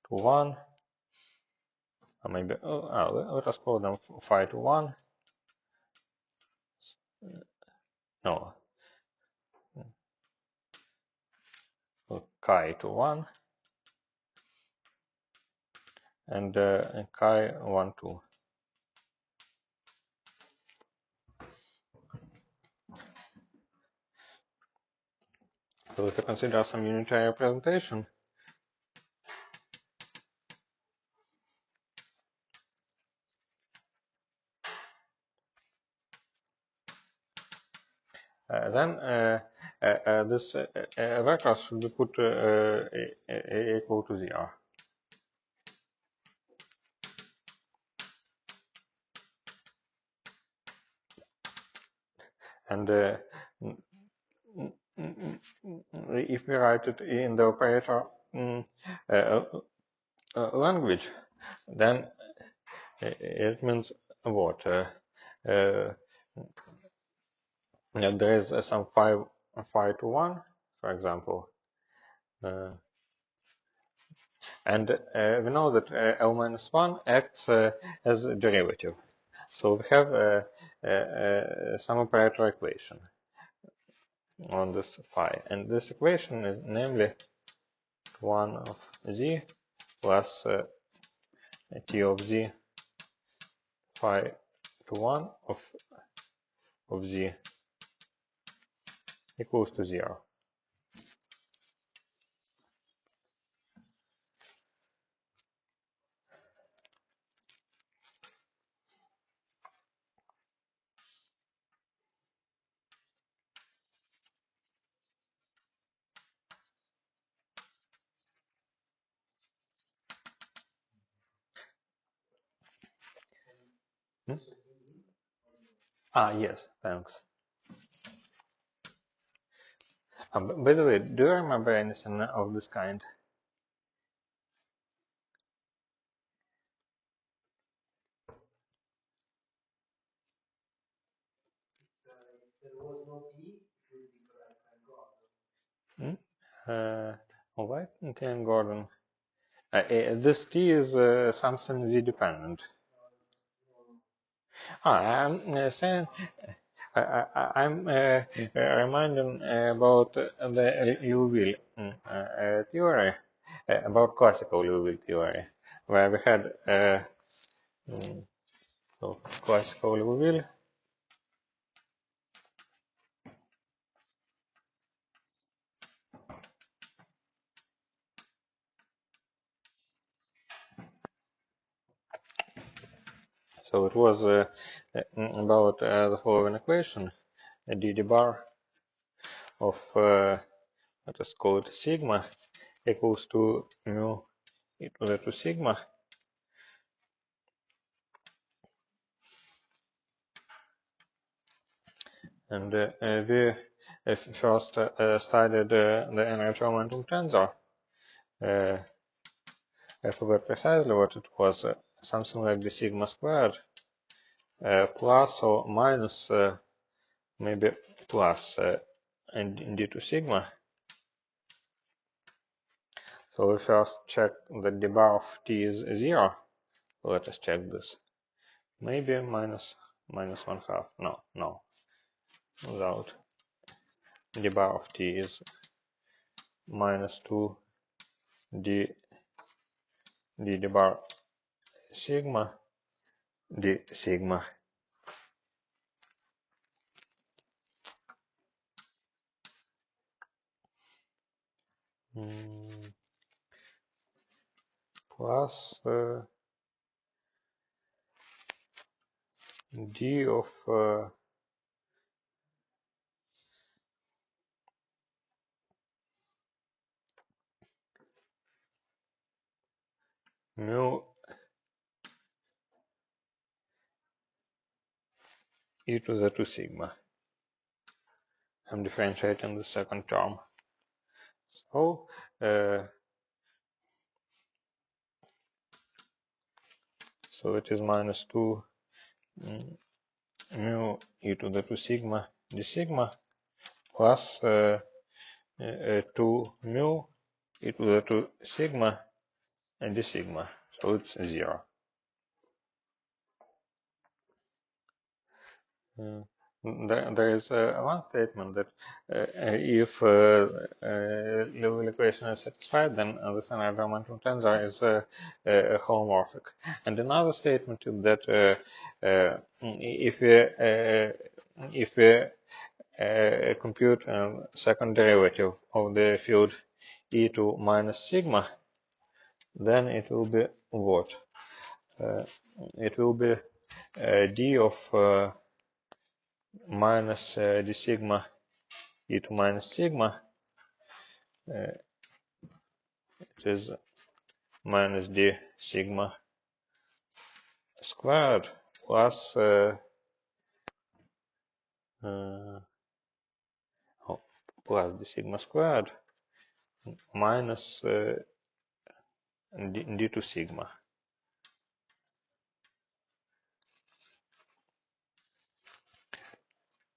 to 1, or maybe let us call them phi to 1. No, chi to 1, and chi 1 2. So if you consider some unitary representation, then this vector should be put equal to 0. And if we write it in the operator language, then it means what? There is some phi to 1, for example. And we know that L minus 1 acts as a derivative. So we have some operator equation on this phi. And this equation is namely 1 of z plus t of z phi to 1 of z equals to 0. Hmm? Yes, thanks. By the way, do you remember anything of this kind? If there was no T, it would be correct by God. All right, T and Gordon. This T is something Z dependent. I'm saying I'm reminding about the Liouville theory, about classical Liouville theory, where we had so classical Liouville. So it was about the following equation: d bar of let us call it sigma equals to mu e to the 2 sigma, and we first studied the energy momentum tensor. I forgot precisely what it was, something like the sigma squared plus or minus, maybe plus and d to sigma. So we first check that the bar of t is 0. Let us check this. Maybe minus 1/2. No. Without. The bar of t is minus 2 d bar sigma d sigma. Plus d of mu e to the 2 sigma. I'm differentiating the second term. So it is minus 2 mu e to the 2 sigma d sigma plus 2 mu e to the 2 sigma and d sigma. So it's 0. There is one statement that if the equation is satisfied, then this energy momentum tensor is holomorphic. And another statement is that if we compute second derivative of the field e to minus sigma, then it will be what? It will be d of minus d sigma e to minus sigma. It is minus d sigma squared plus plus d sigma squared minus d to sigma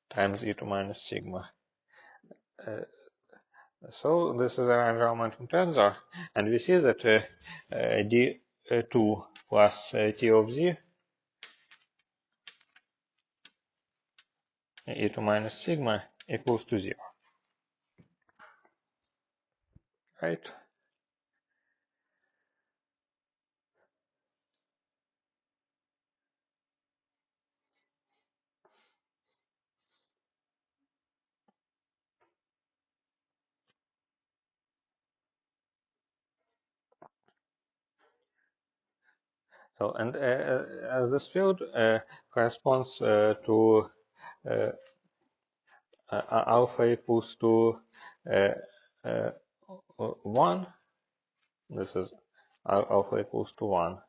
times e to minus sigma. So this is our energy momentum tensor, and we see that d2 plus t of z e to minus sigma equals to 0. Right? So, and this field corresponds to alpha equals to 1. This is alpha equals to 1.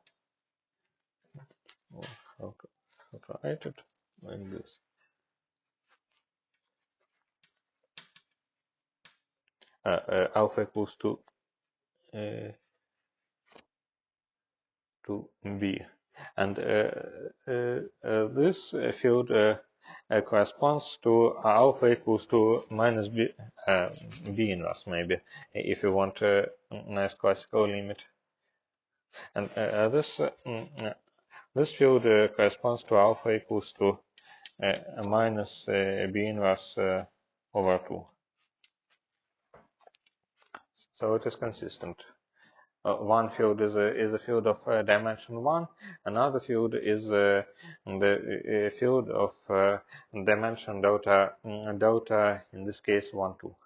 How to write it like this? Alpha equals to b, and this field corresponds to alpha equals to minus b, b inverse, maybe, if you want a nice classical limit. And this field corresponds to alpha equals to minus b inverse over 2. So it is consistent. One field is a field of dimension 1, another field is the field of dimension delta, in this case 1, 2.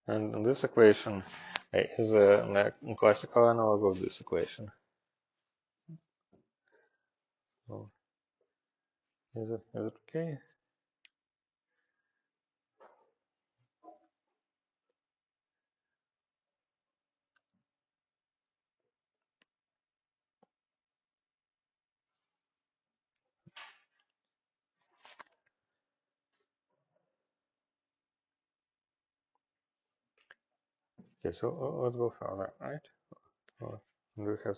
And this equation is a classical analog of this equation. So is it okay? Okay, so let's go further, right? Or do we have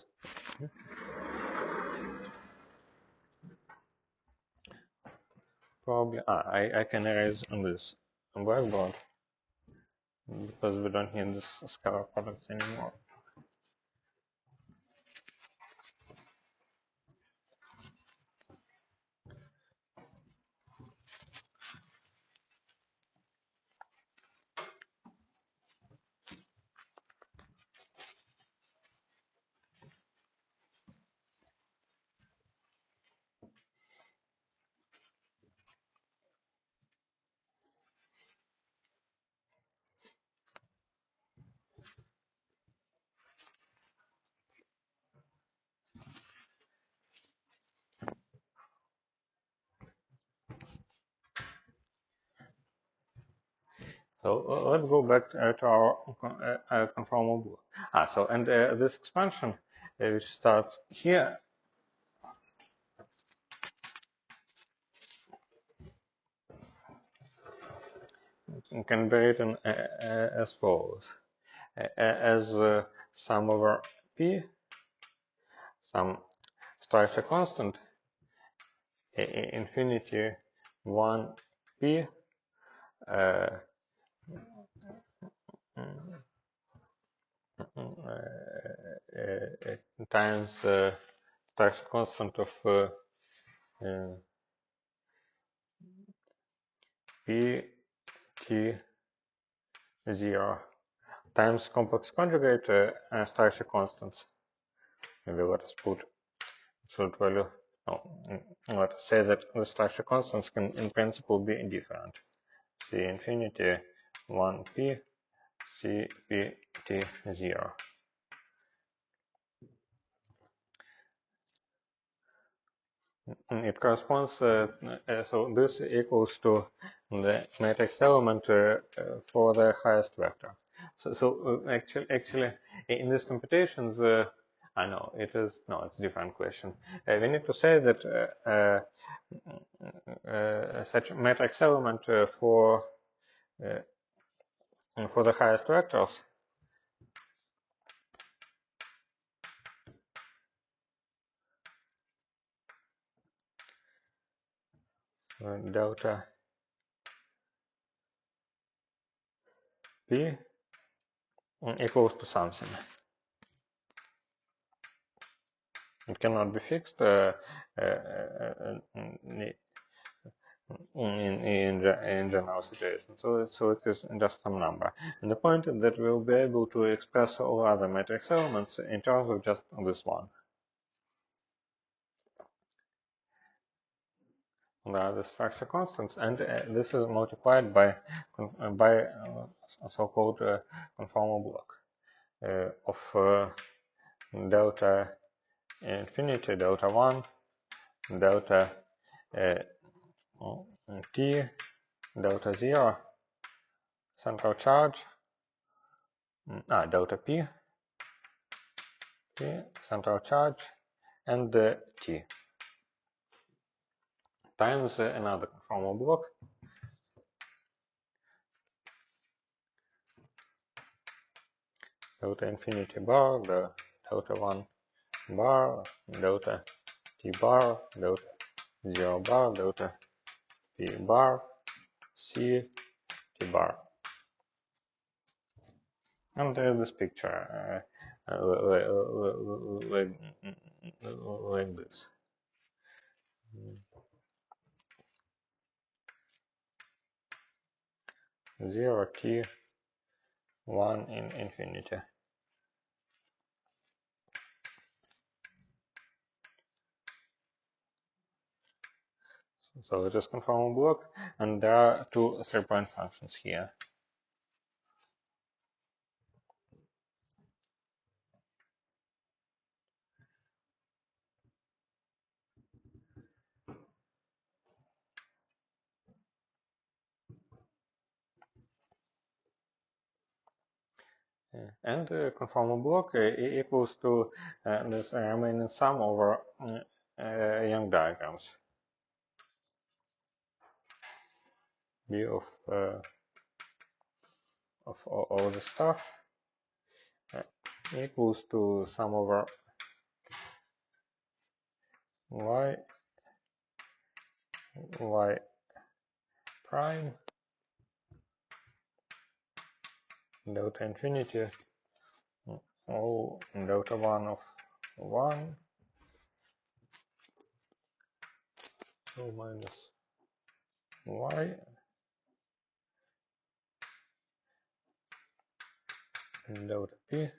probably I can erase on this blackboard because we don't need this scalar products anymore. So let's go back to our conformal block. So and this expansion, which starts here, can be written as follows: as sum over p, some structure constant, infinity 1p times structure constant of p t 0 times complex conjugate structure constants. Maybe let us put absolute value. No, let us say that the structure constants can in principle be indifferent. C infinity 1p, C p t 0. It corresponds, so this equals to the matrix element for the highest vector. So actually, in these computations, I know it is, no, it's a different question. We need to say that such matrix element for the highest vectors delta p equals to something. It cannot be fixed in general situation. So it is just some number. And the point is that we'll be able to express all other matrix elements in terms of just this one. There are the structure constants, and this is multiplied by a so-called conformal block of delta infinity, delta 1, delta t, delta 0, central charge, delta p, central charge, and t times another conformal block delta infinity bar, the delta 1 bar, delta t bar, delta 0 bar, delta p bar, c t bar. And there is this picture like this. 0 t 1 in infinity. So it is conformal block, and there are two 3-point functions here. and conformal block equals to this remaining sum over Young diagrams. B of all the stuff equals to sum over y prime delta infinity O delta 1 of 1 O minus y delta p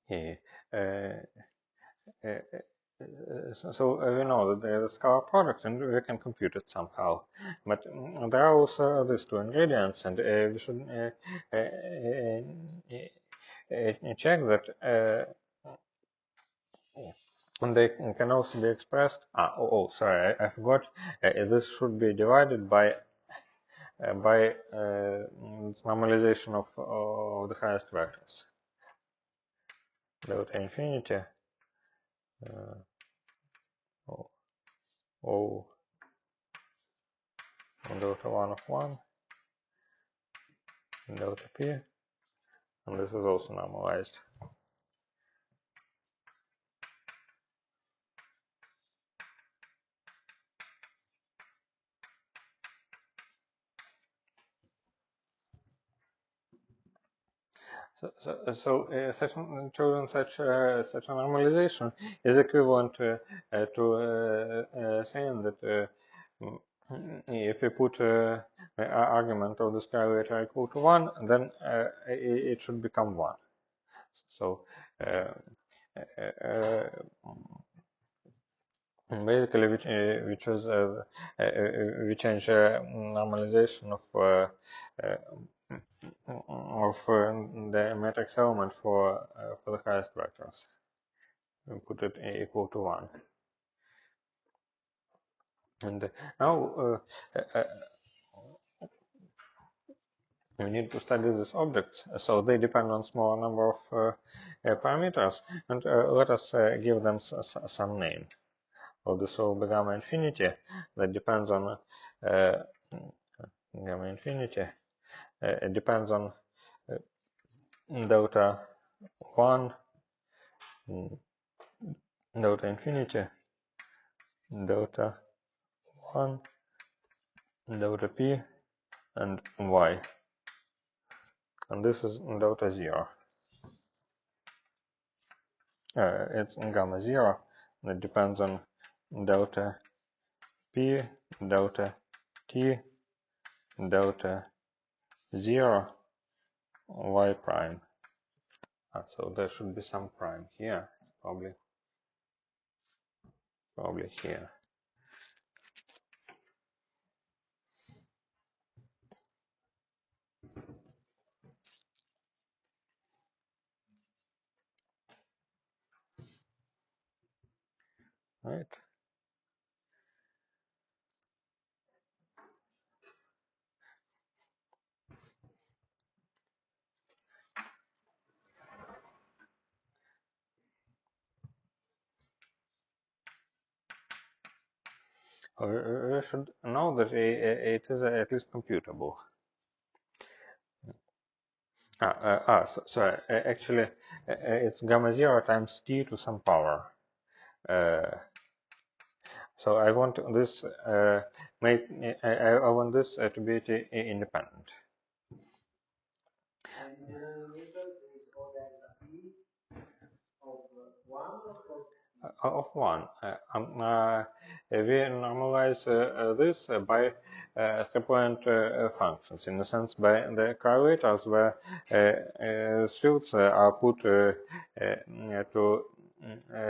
yeah. Uh, so we know that there is a scalar product and we can compute it somehow. But there are also these two ingredients, and we should check that and they can also be expressed. Sorry, I forgot. This should be divided by normalization of the highest vectors. Delta infinity O delta 1 of 1 delta p, and this is also normalized. Choosing such a normalization is equivalent to saying that if we put argument of the scalar equal to 1, then it should become 1. So basically, we choose we change normalization of the matrix element for the highest vectors. We put it equal to 1. And now we need to study these objects, so they depend on small number of parameters, and let us give them some name. Well, this will be gamma infinity, that depends on gamma infinity. It depends on delta 1, delta infinity, delta 1, delta p, and y. And this is delta 0. It's gamma 0. It depends on delta p, delta t, delta 0, y prime. So there should be some prime here, probably here. Right? We should know that it is at least computable. Sorry, actually, it's gamma 0 times t to some power. So I want this I want this to be independent. And in the denominator, there is O delta p of 1 or of 1. We normalize this by 3-point functions, in a sense by the correlators where fields are put to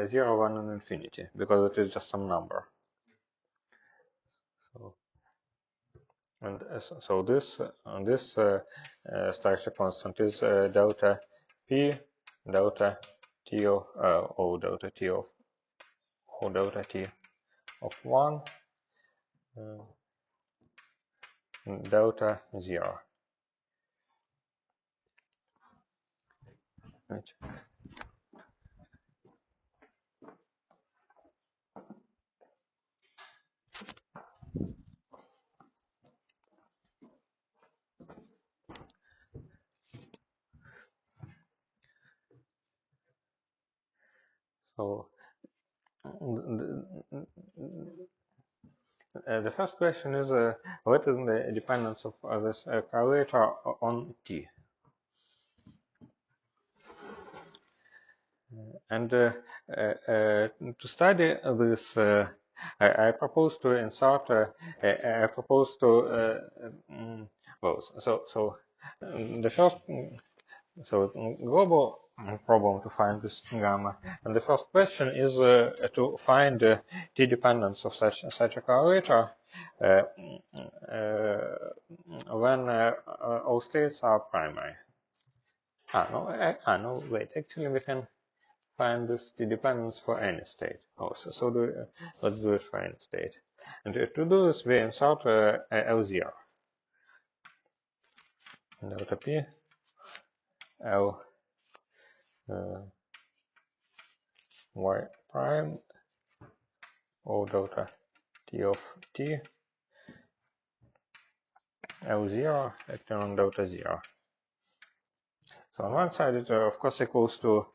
0, 1, and infinity, because it is just some number. So, and so this structure constant is delta p delta t of O delta t of O delta t of 1 delta 0. Right. So the first question is what is the dependence of this correlator on t? And to study this, I propose to insert. I propose to well, the first global problem to find this gamma, and the first question is to find t dependence of such a correlator when all states are primary. No, wait. Actually, we can find this t dependence for any state also. So let's do it for any state. And to do this, we insert L0. Delta P L y prime O delta t of t L0 acting on delta 0. So on one side, it of course equals to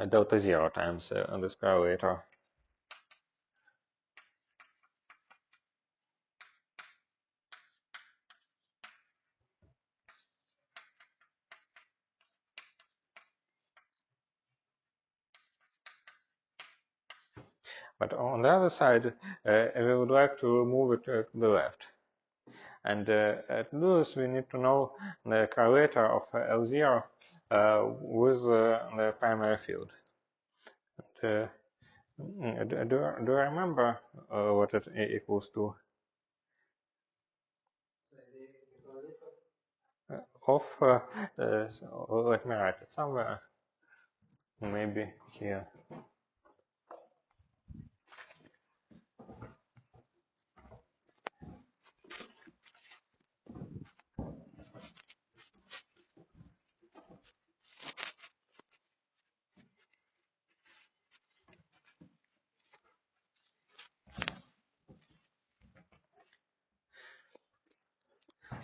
delta 0 times this correlator. But on the other side, we would like to move it to the left. And to do this, we need to know the correlator of L0 with the primary field. And, do you remember what it equals to? Of, let me write it somewhere, maybe here.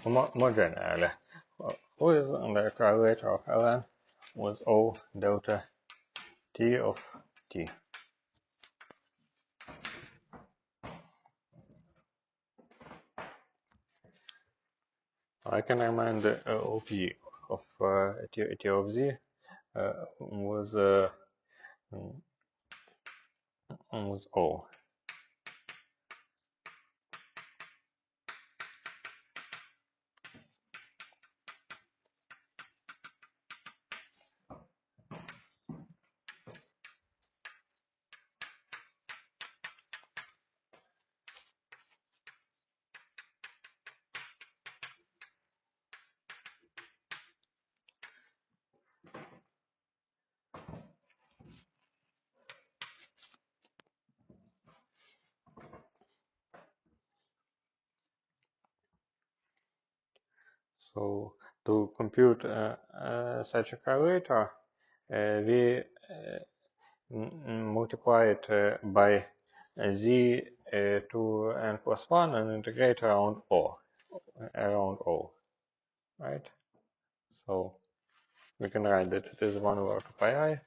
More generally, who is the correlator of Ln with O delta t of t? I can remind the OP of t of z was O. So to compute such a correlator, we multiply it by z to n plus 1 and integrate around O, right? So we can write that it is 1 over 2 pi I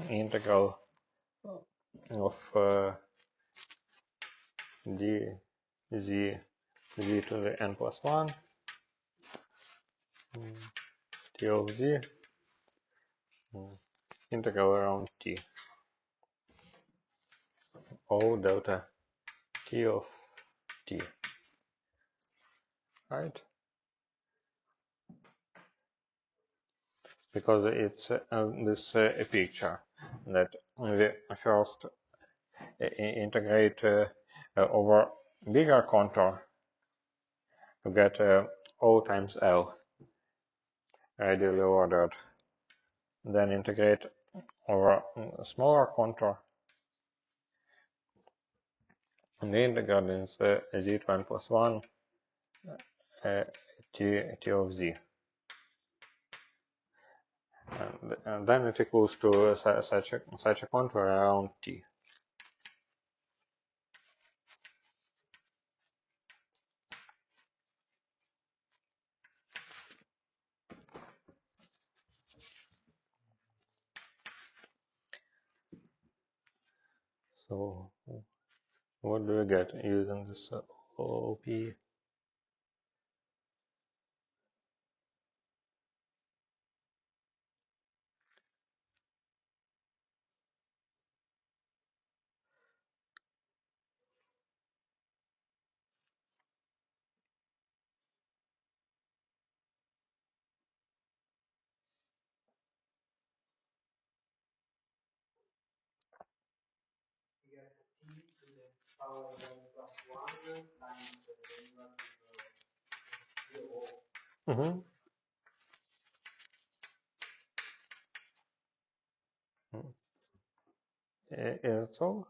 integral of z to the n plus 1 t of z integral around t. O delta t of t, right? Because it's this a picture that we first integrate over bigger contour to get O times L radially ordered, then integrate over a smaller contour, and the integral is z1 plus 1 t of z. And then it equals to such a contour around t. So what do we get using this OP? You get t to the power of n plus 1 times the derivative of O. Mm-hmm. Is it all?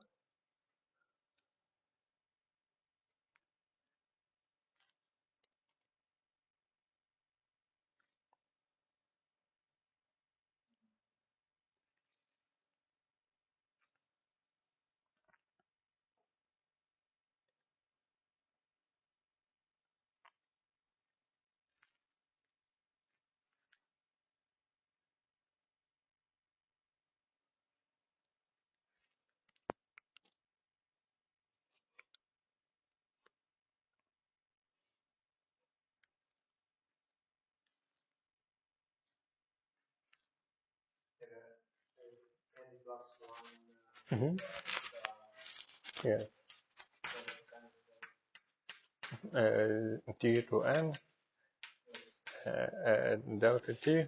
N plus 1 Mm-hmm. Yes. T to n delta t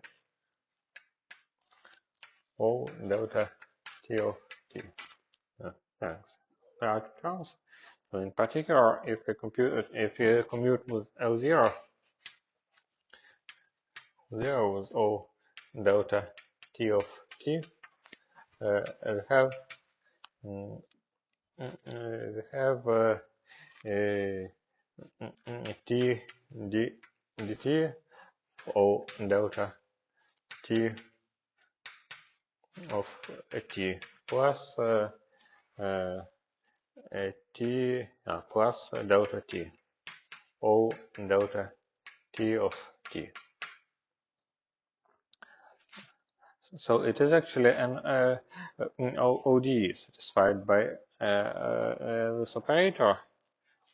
O delta t of t. Thanks. There are two terms. So in particular, if you commute with L0, 0 with O delta t of t, we have t dt O delta t of t plus t plus delta t O delta t of t. So it is actually an ODE satisfied by this operator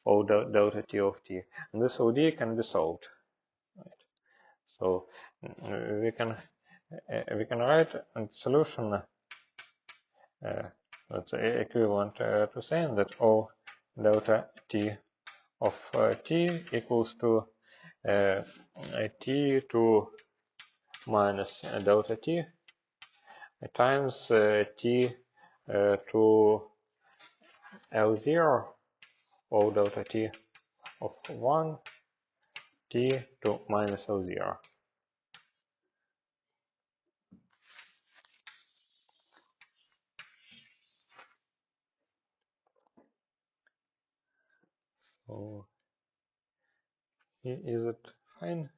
O delta t of t, and this ODE can be solved. Right? So we can write a solution that's equivalent to saying that O delta t of t equals to t2 minus delta t times t to L0 O delta t of 1 t to minus L0. So is it fine?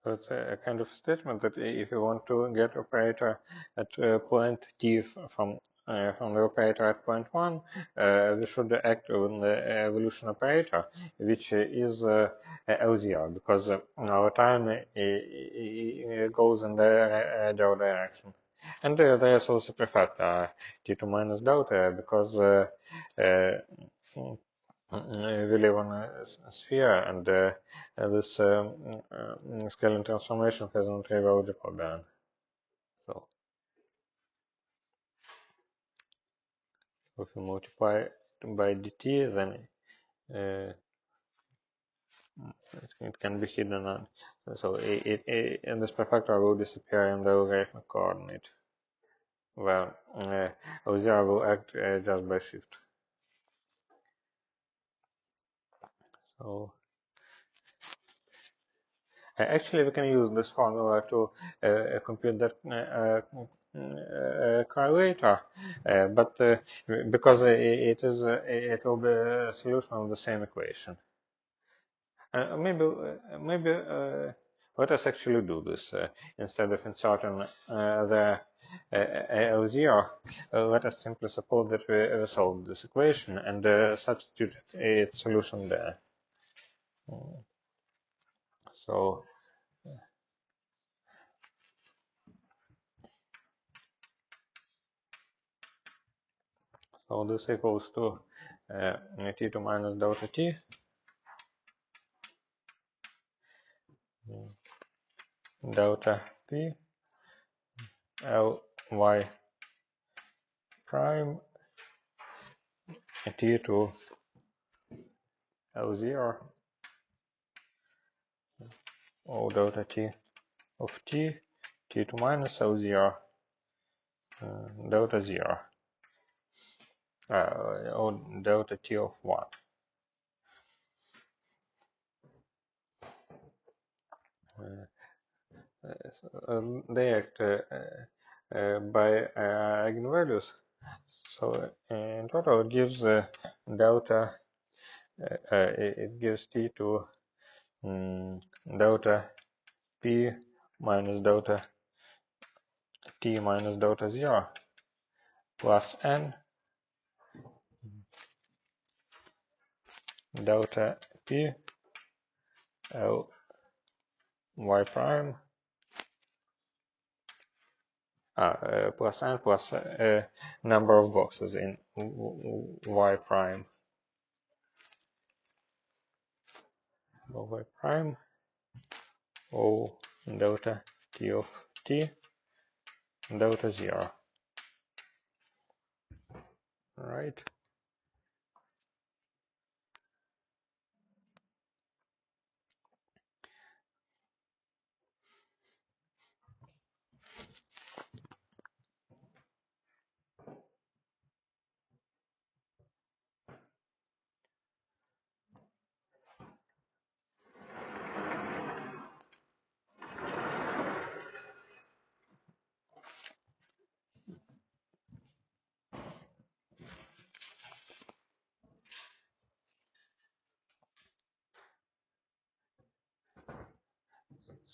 So it's a kind of statement that if you want to get operator at point t from from the operator at point 1, we should act on the evolution operator, which is LZR, because our time goes in the radial direction. And there is also prefactor T2 minus delta, because we live on a sphere, and this scaling transformation has an trivial band. So if you multiply by dt, then it can be hidden on. So and this prefactor will disappear in the logarithmic coordinate, where O0 will act just by shift. So actually, we can use this formula to compute that correlator, but because it will be a solution of the same equation. Maybe let us actually do this instead of inserting the L0. Let us simply suppose that we solved this equation and substitute its solution there. So this equals to T2 minus delta T delta P L y prime T to L0 O delta T of T T2 minus L0 delta 0 or delta T of 1. They act by eigenvalues. So in total, it gives delta. It gives T to delta P minus delta T minus delta 0 plus N delta P L y prime plus N plus number of boxes in y prime. Y prime O delta T of T delta 0. Right.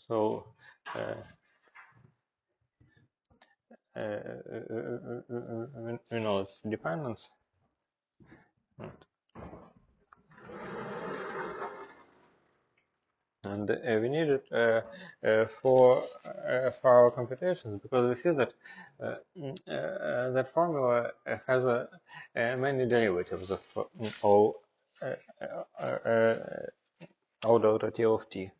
So we know its dependence. And we need it for our computations, because we see that that formula has many derivatives of O delta T of T.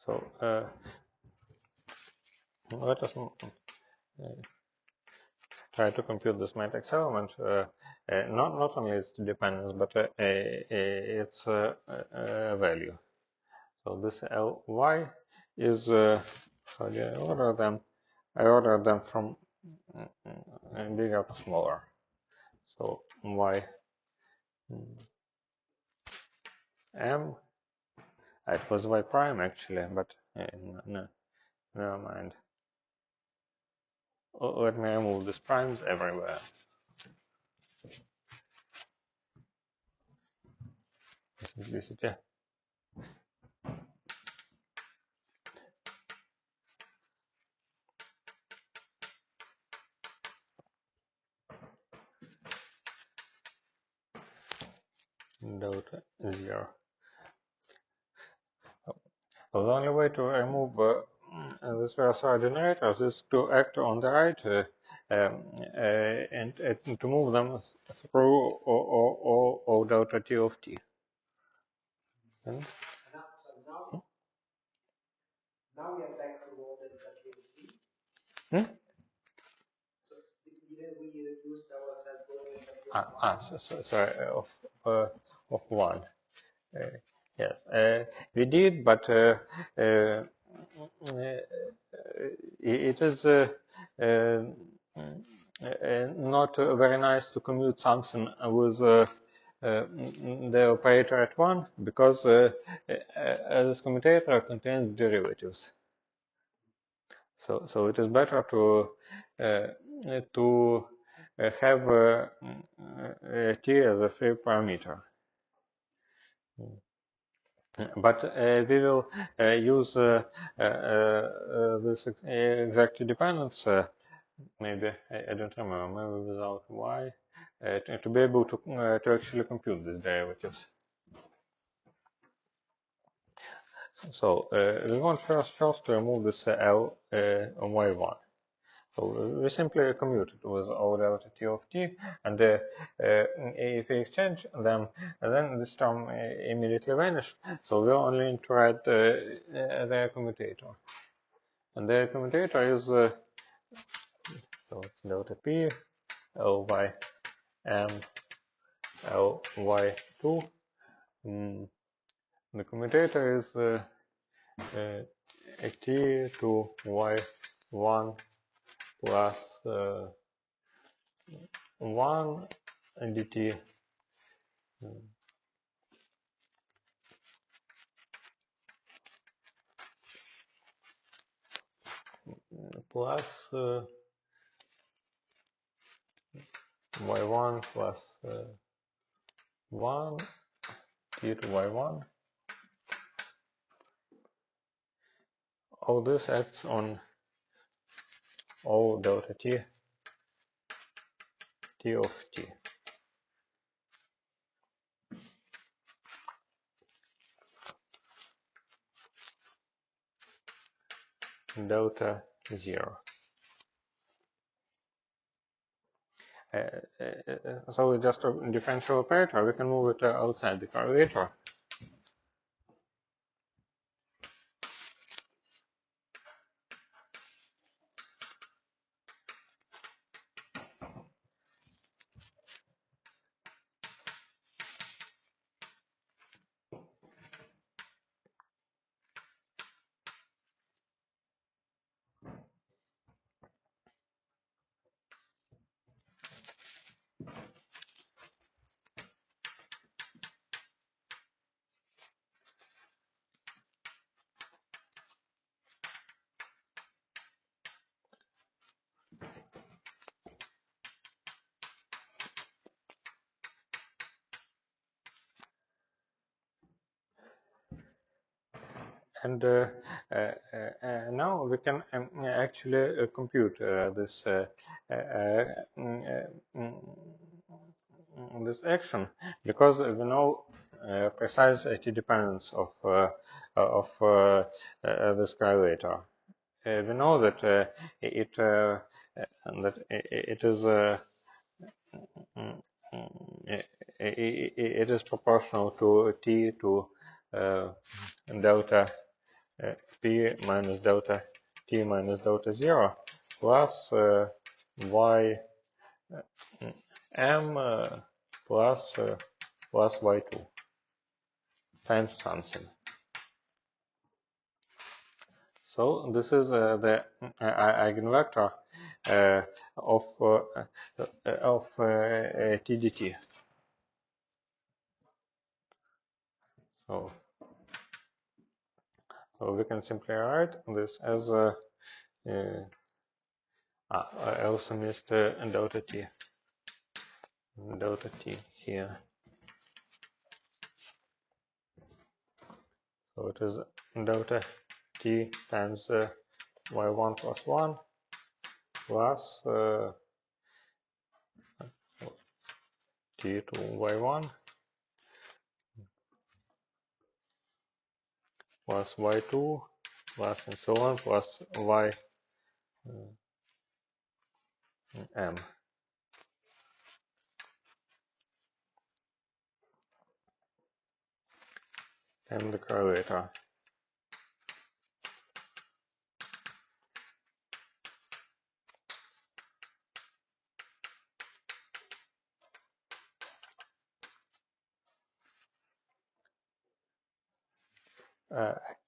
So let us try to compute this matrix element, not only its dependence, but its value. So this Ly is, how do I order them? I order them from bigger to smaller. So Y M. It was y prime actually, but no, never mind. Let me remove these primes everywhere. Simplicity. Delta 0. The only way to remove this Virasoro generators is to act on the right and to move them through O delta T of T. And now we are back to O delta T of T. So didn't we reduce ourselves to O delta T of 1? Sorry, of 1. Yes, we did, but it is not very nice to commute something with the operator at 1 because this commutator contains derivatives. So it is better to have t as a free parameter. But we will use this exact dependence, maybe, I don't remember, maybe without y, to be able to actually compute these derivatives. So we want first to remove this L on y1. So we simply commute it with O delta T of T, and if we exchange them, then this term immediately vanishes. So we only need to write the commutator. And the commutator is, so it's delta P, Ly M, Ly2. The commutator is T to Y1 plus 1 dt plus y1 plus 1 t to y1. All this acts on O delta t, t of t. Delta 0. So just a differential operator, we can move it outside the correlator. And now we can actually compute this this action, because we know precise t dependence of this correlator. We know that it is it is proportional to t to delta p minus delta t minus delta 0 plus y m plus y2 times something. So this is the eigenvector of t dt. So we can simply write this as I also missed delta t here. So it is delta t times y1 plus 1 plus t to y1 plus y2 plus and so on plus y m and the correlator.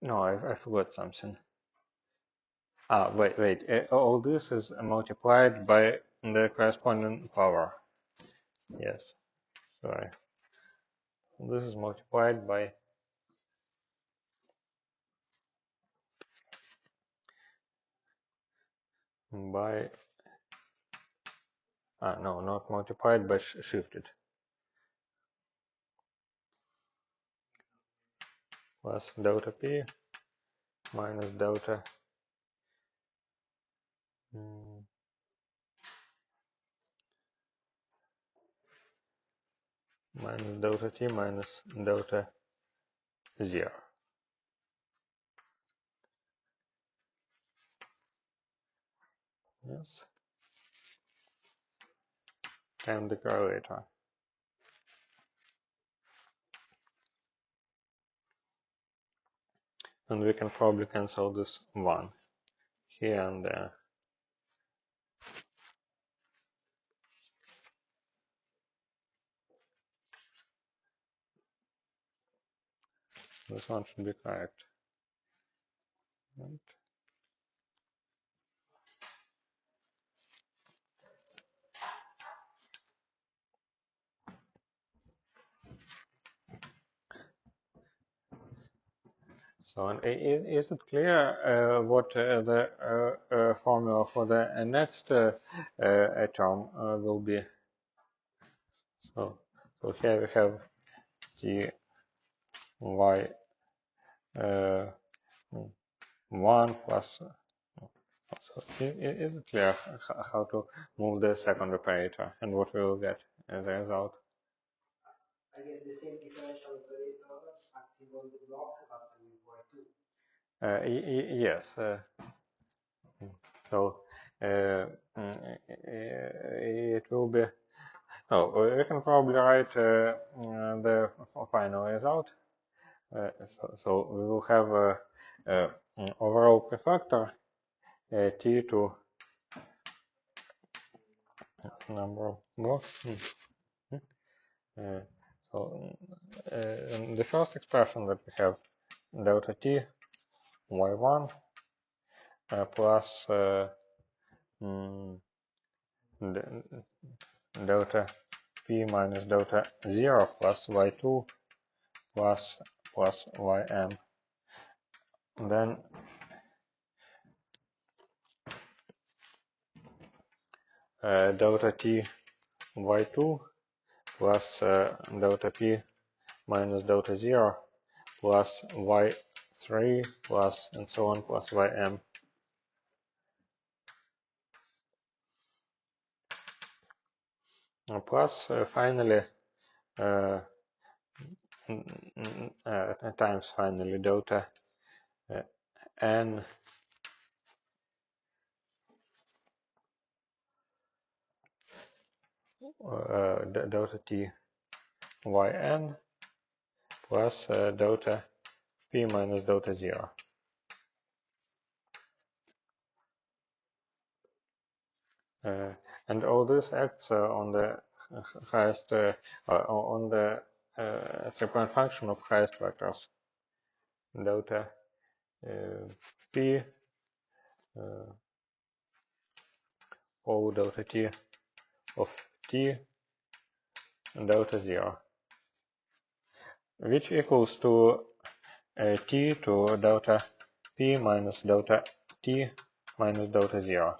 No, I forgot something. Wait. All this is multiplied by the corresponding power. Yes, sorry. This is multiplied by no, not multiplied, but shifted. Plus delta p minus delta minus delta t minus delta 0. Yes, and the correlator. And we can probably cancel this 1 here and there. This one should be correct. Right. So, and is it clear what the formula for the next term will be? So here we have t y 1 plus. So is it clear how to move the second operator and what we will get as a result? I get the same differential operator acting on the block, but with y2. Yes. So it will be. Oh, we can probably write the final result. So we will have overall prefactor t to number of blocks. So in the first expression that we have delta t y1 plus delta p minus delta 0 plus y2 plus ym. Then delta t y2 plus delta p minus delta 0 plus y3 plus and so on plus ym. Plus finally times finally delta n delta t yn plus delta p minus delta 0. And all this acts on the highest on the 3-point function of highest vectors delta p O delta t of t and delta 0. which equals to t to delta p minus delta t minus delta 0.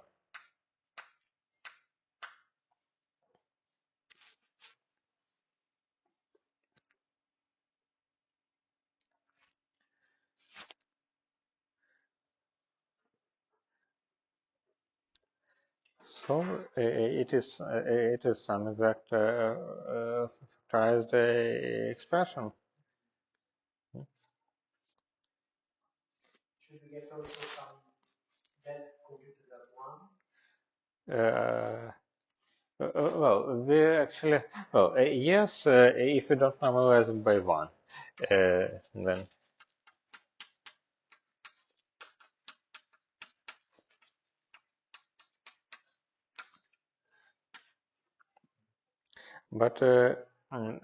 So it is some exact factorized expression. Should we get also some that computed at one? Well, we actually, well, yes, if we don't normalize it by one, then. But mm,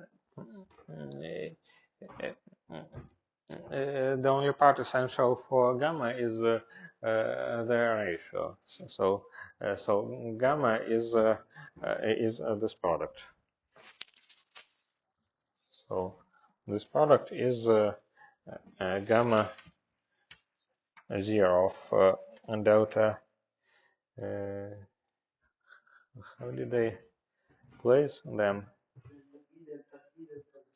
the only part essential for gamma is the ratio. So gamma is this product. So this product is gamma 0 of delta. How did I place them?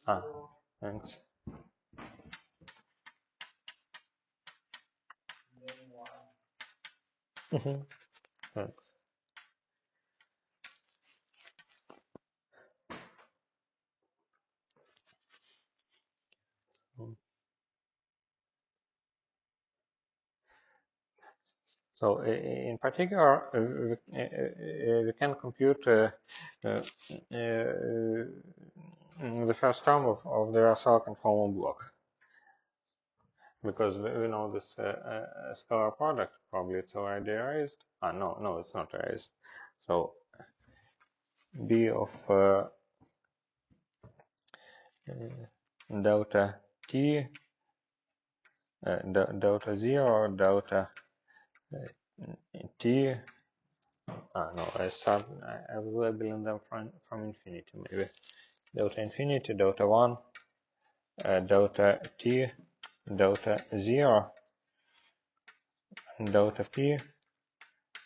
Ah, thanks. Thanks. So in particular, we can compute the first term of the Virasoro conformal block, because we know this scalar product. Probably it's already erased. Ah, no, it's not erased. So b of delta t, delta 0, delta t. Ah, no, I was labeling them from infinity, maybe. Delta infinity, delta 1, delta t, delta 0, delta p,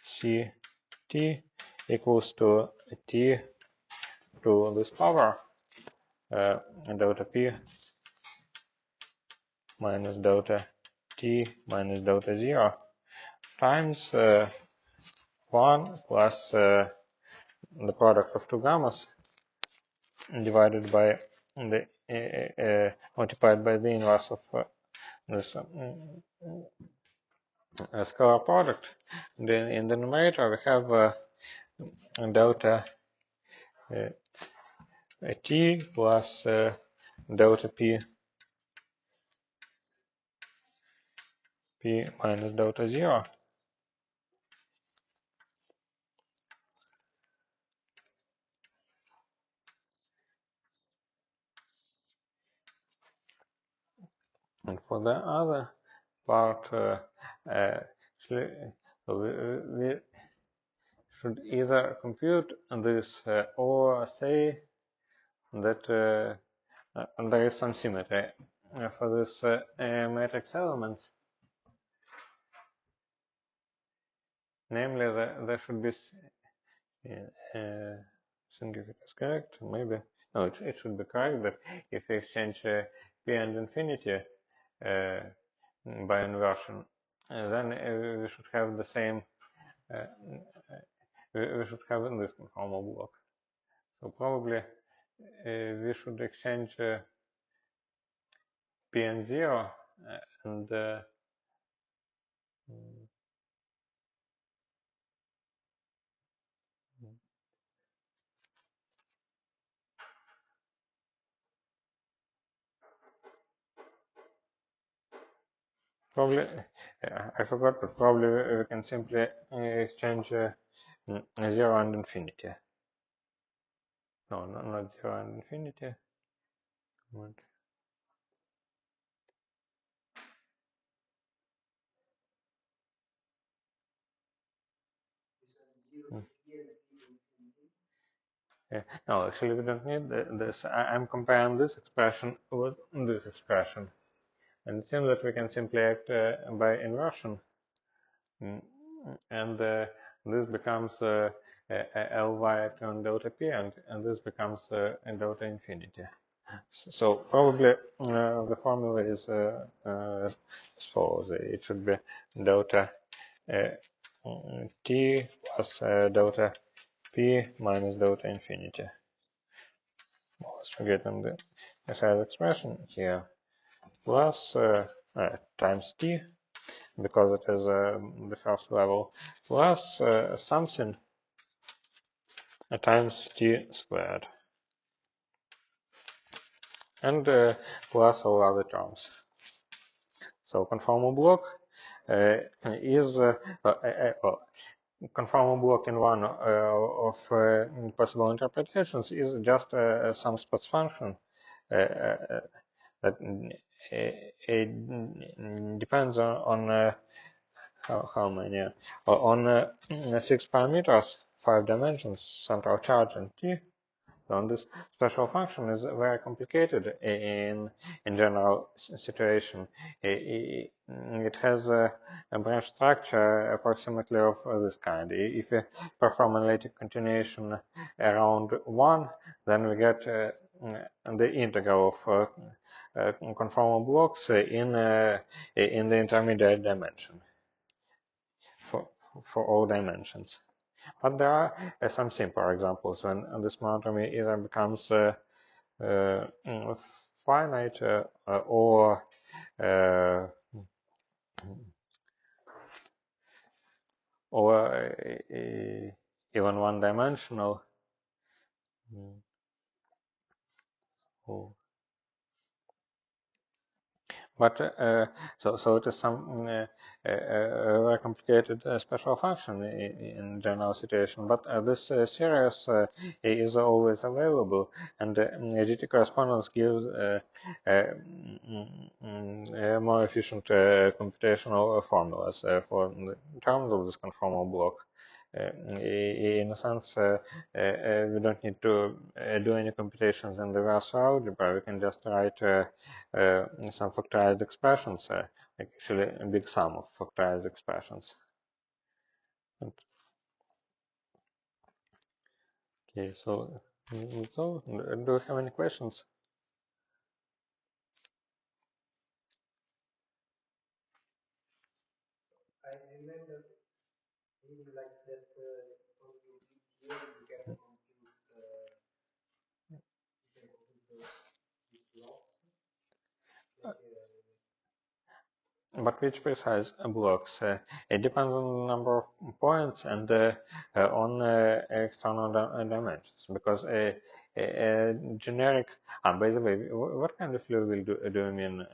c, t equals to t to this power, delta p minus delta t minus delta 0 times 1 plus the product of two gammas divided by the multiplied by the inverse of this scalar product. Then in the numerator we have delta t plus delta p minus delta 0. And for the other part, actually, we should either compute this or say that there is some symmetry for this matrix elements. Namely, there should be, think if it is correct, maybe, no, it should be correct that if we exchange p and infinity by inversion, then we should have the same, we should have in this conformal block. So probably we should exchange p and 0 and probably, I forgot, but probably we can simply exchange 0 and infinity. No, not 0 and infinity. What? No, actually we don't need this. I'm comparing this expression with this expression. And it seems that we can simply act by inversion. Mm, And this becomes Ly upon delta p, and this becomes delta infinity. So probably the formula is as follows. It should be delta t plus delta p minus delta infinity. Let's forget on the size expression here, plus times t, because it is the first level, plus something times t squared, and plus all other terms. So conformal block is conformal block in one of possible interpretations is just some spots function that it depends on how many on 6 parameters, 5 dimensions, central charge and t. So this special function is very complicated in general situation. It has a branch structure approximately of this kind. If we perform analytic continuation around 1, then we get the integral of conformal blocks in the intermediate dimension for all dimensions. But there are some simpler examples when this monotony either becomes finite or uh, even one-dimensional. But so it is some very complicated special function in general situation. But this series is always available, and GT correspondence gives more efficient computational formulas for the terms of this conformal block. In a sense, we don't need to do any computations in the Virasoro algebra. We can just write some factorized expressions, actually a big sum of factorized expressions. Okay, so do you have any questions? I remember reading like that when you beat here, you can compute these blocks. Like, But which precise blocks? It depends on the number of points and on external dimensions. Because a generic, by the way, what kind of fluid will do you mean?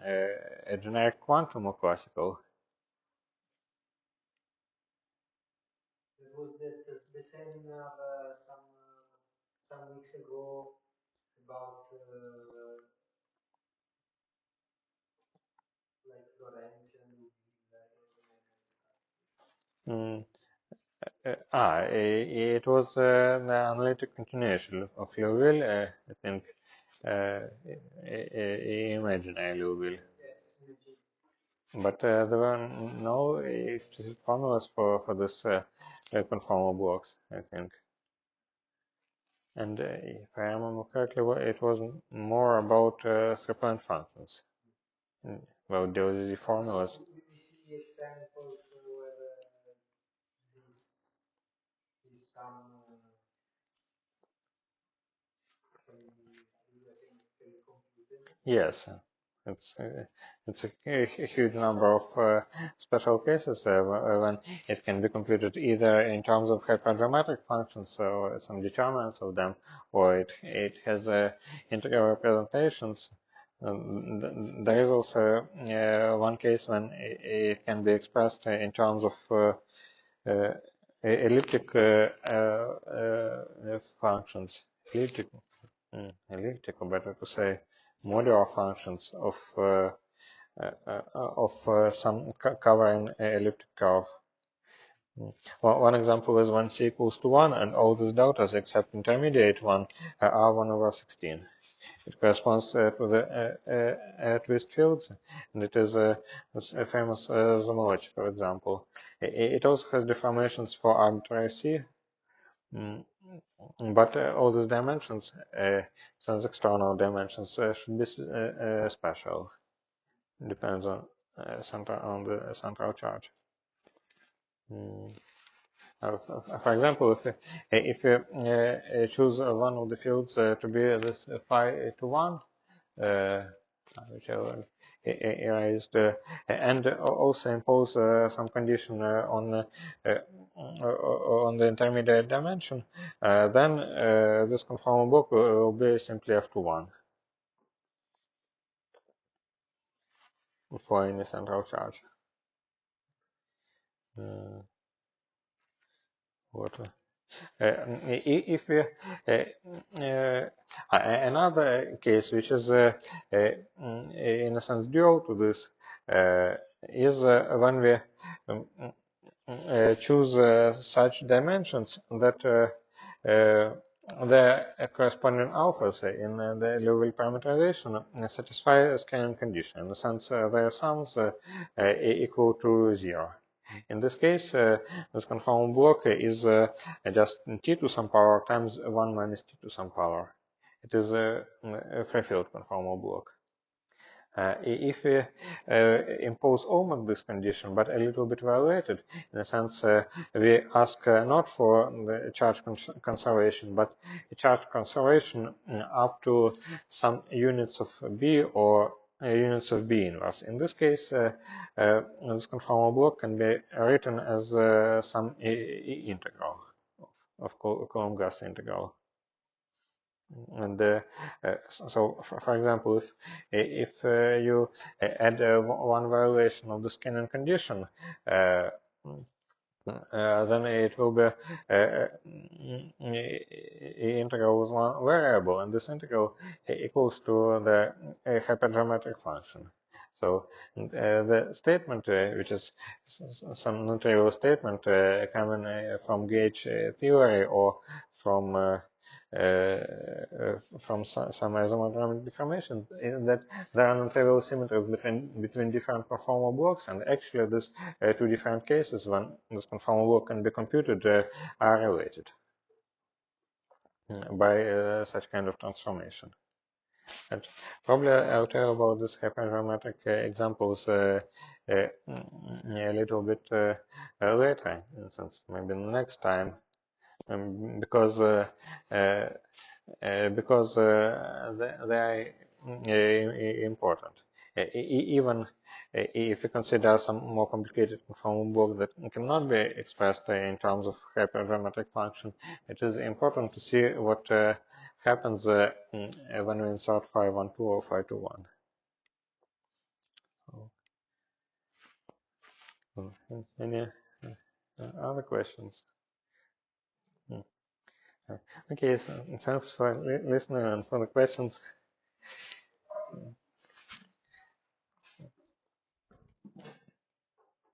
A generic quantum or classical? there was the seminar some weeks ago about like Lorentzian. Mm. It was the analytic continuation of Liouville, I think, imaginary Liouville. Yes, But there were no explicit formulas for this conformal blocks, I think. And if I remember correctly, it was more about three-point functions. Well, those formulas. we see examples where this sum can be computed. Yes, it's a huge number of special cases when it can be computed either in terms of hypergeometric functions, so some determinants of them, or it has integral representations. There is also one case when it can be expressed in terms of uh, elliptic functions, elliptic, or better to say, modular functions of some covering elliptic curve. One example is when c equals to 1 and all these deltas except intermediate one are 1 over 16. It corresponds to the twist fields, and it is a famous homological example. It also has deformations for arbitrary c, but all these dimensions, since external dimensions, should be special. Depends on the central charge. For example, if you choose one of the fields to be this phi to 1, which I will erased, and also impose some condition on the intermediate dimension, then this conformal block will be simply f to 1 for any central charge. What? If we another case which is in a sense dual to this is when we choose such dimensions that the corresponding alphas in the Liouville parameterization satisfy a scaling condition. In the sense their sums equal to 0. In this case, this conformal block is just t to some power times 1 minus t to some power. It is a free field conformal block. If we impose almost this condition, but a little bit violated, in a sense, we ask not for the charge conservation, but charge conservation up to some units of B or units of B inverse. In this case, this conformal block can be written as some integral of Coulomb-Gass integral. And so, for example, if you add one violation of the scaling condition, then it will be integral with one variable, and this integral equals to the hypergeometric function. So the statement, which is some non-trivial statement coming from gauge theory or from some isomorphic deformation, that there are non-trivial symmetries between different conformal blocks, and actually these two different cases when this conformal block can be computed are related by such kind of transformation. And probably I'll tell about this hypergeometric examples a little bit later, in a sense, maybe next time, because they are important. Even if you consider some more complicated conformal block that cannot be expressed in terms of hypergeometric function, it is important to see what happens when we insert phi 1 2 or phi 2 1. Any other questions? Okay, so thanks for listening and for the questions.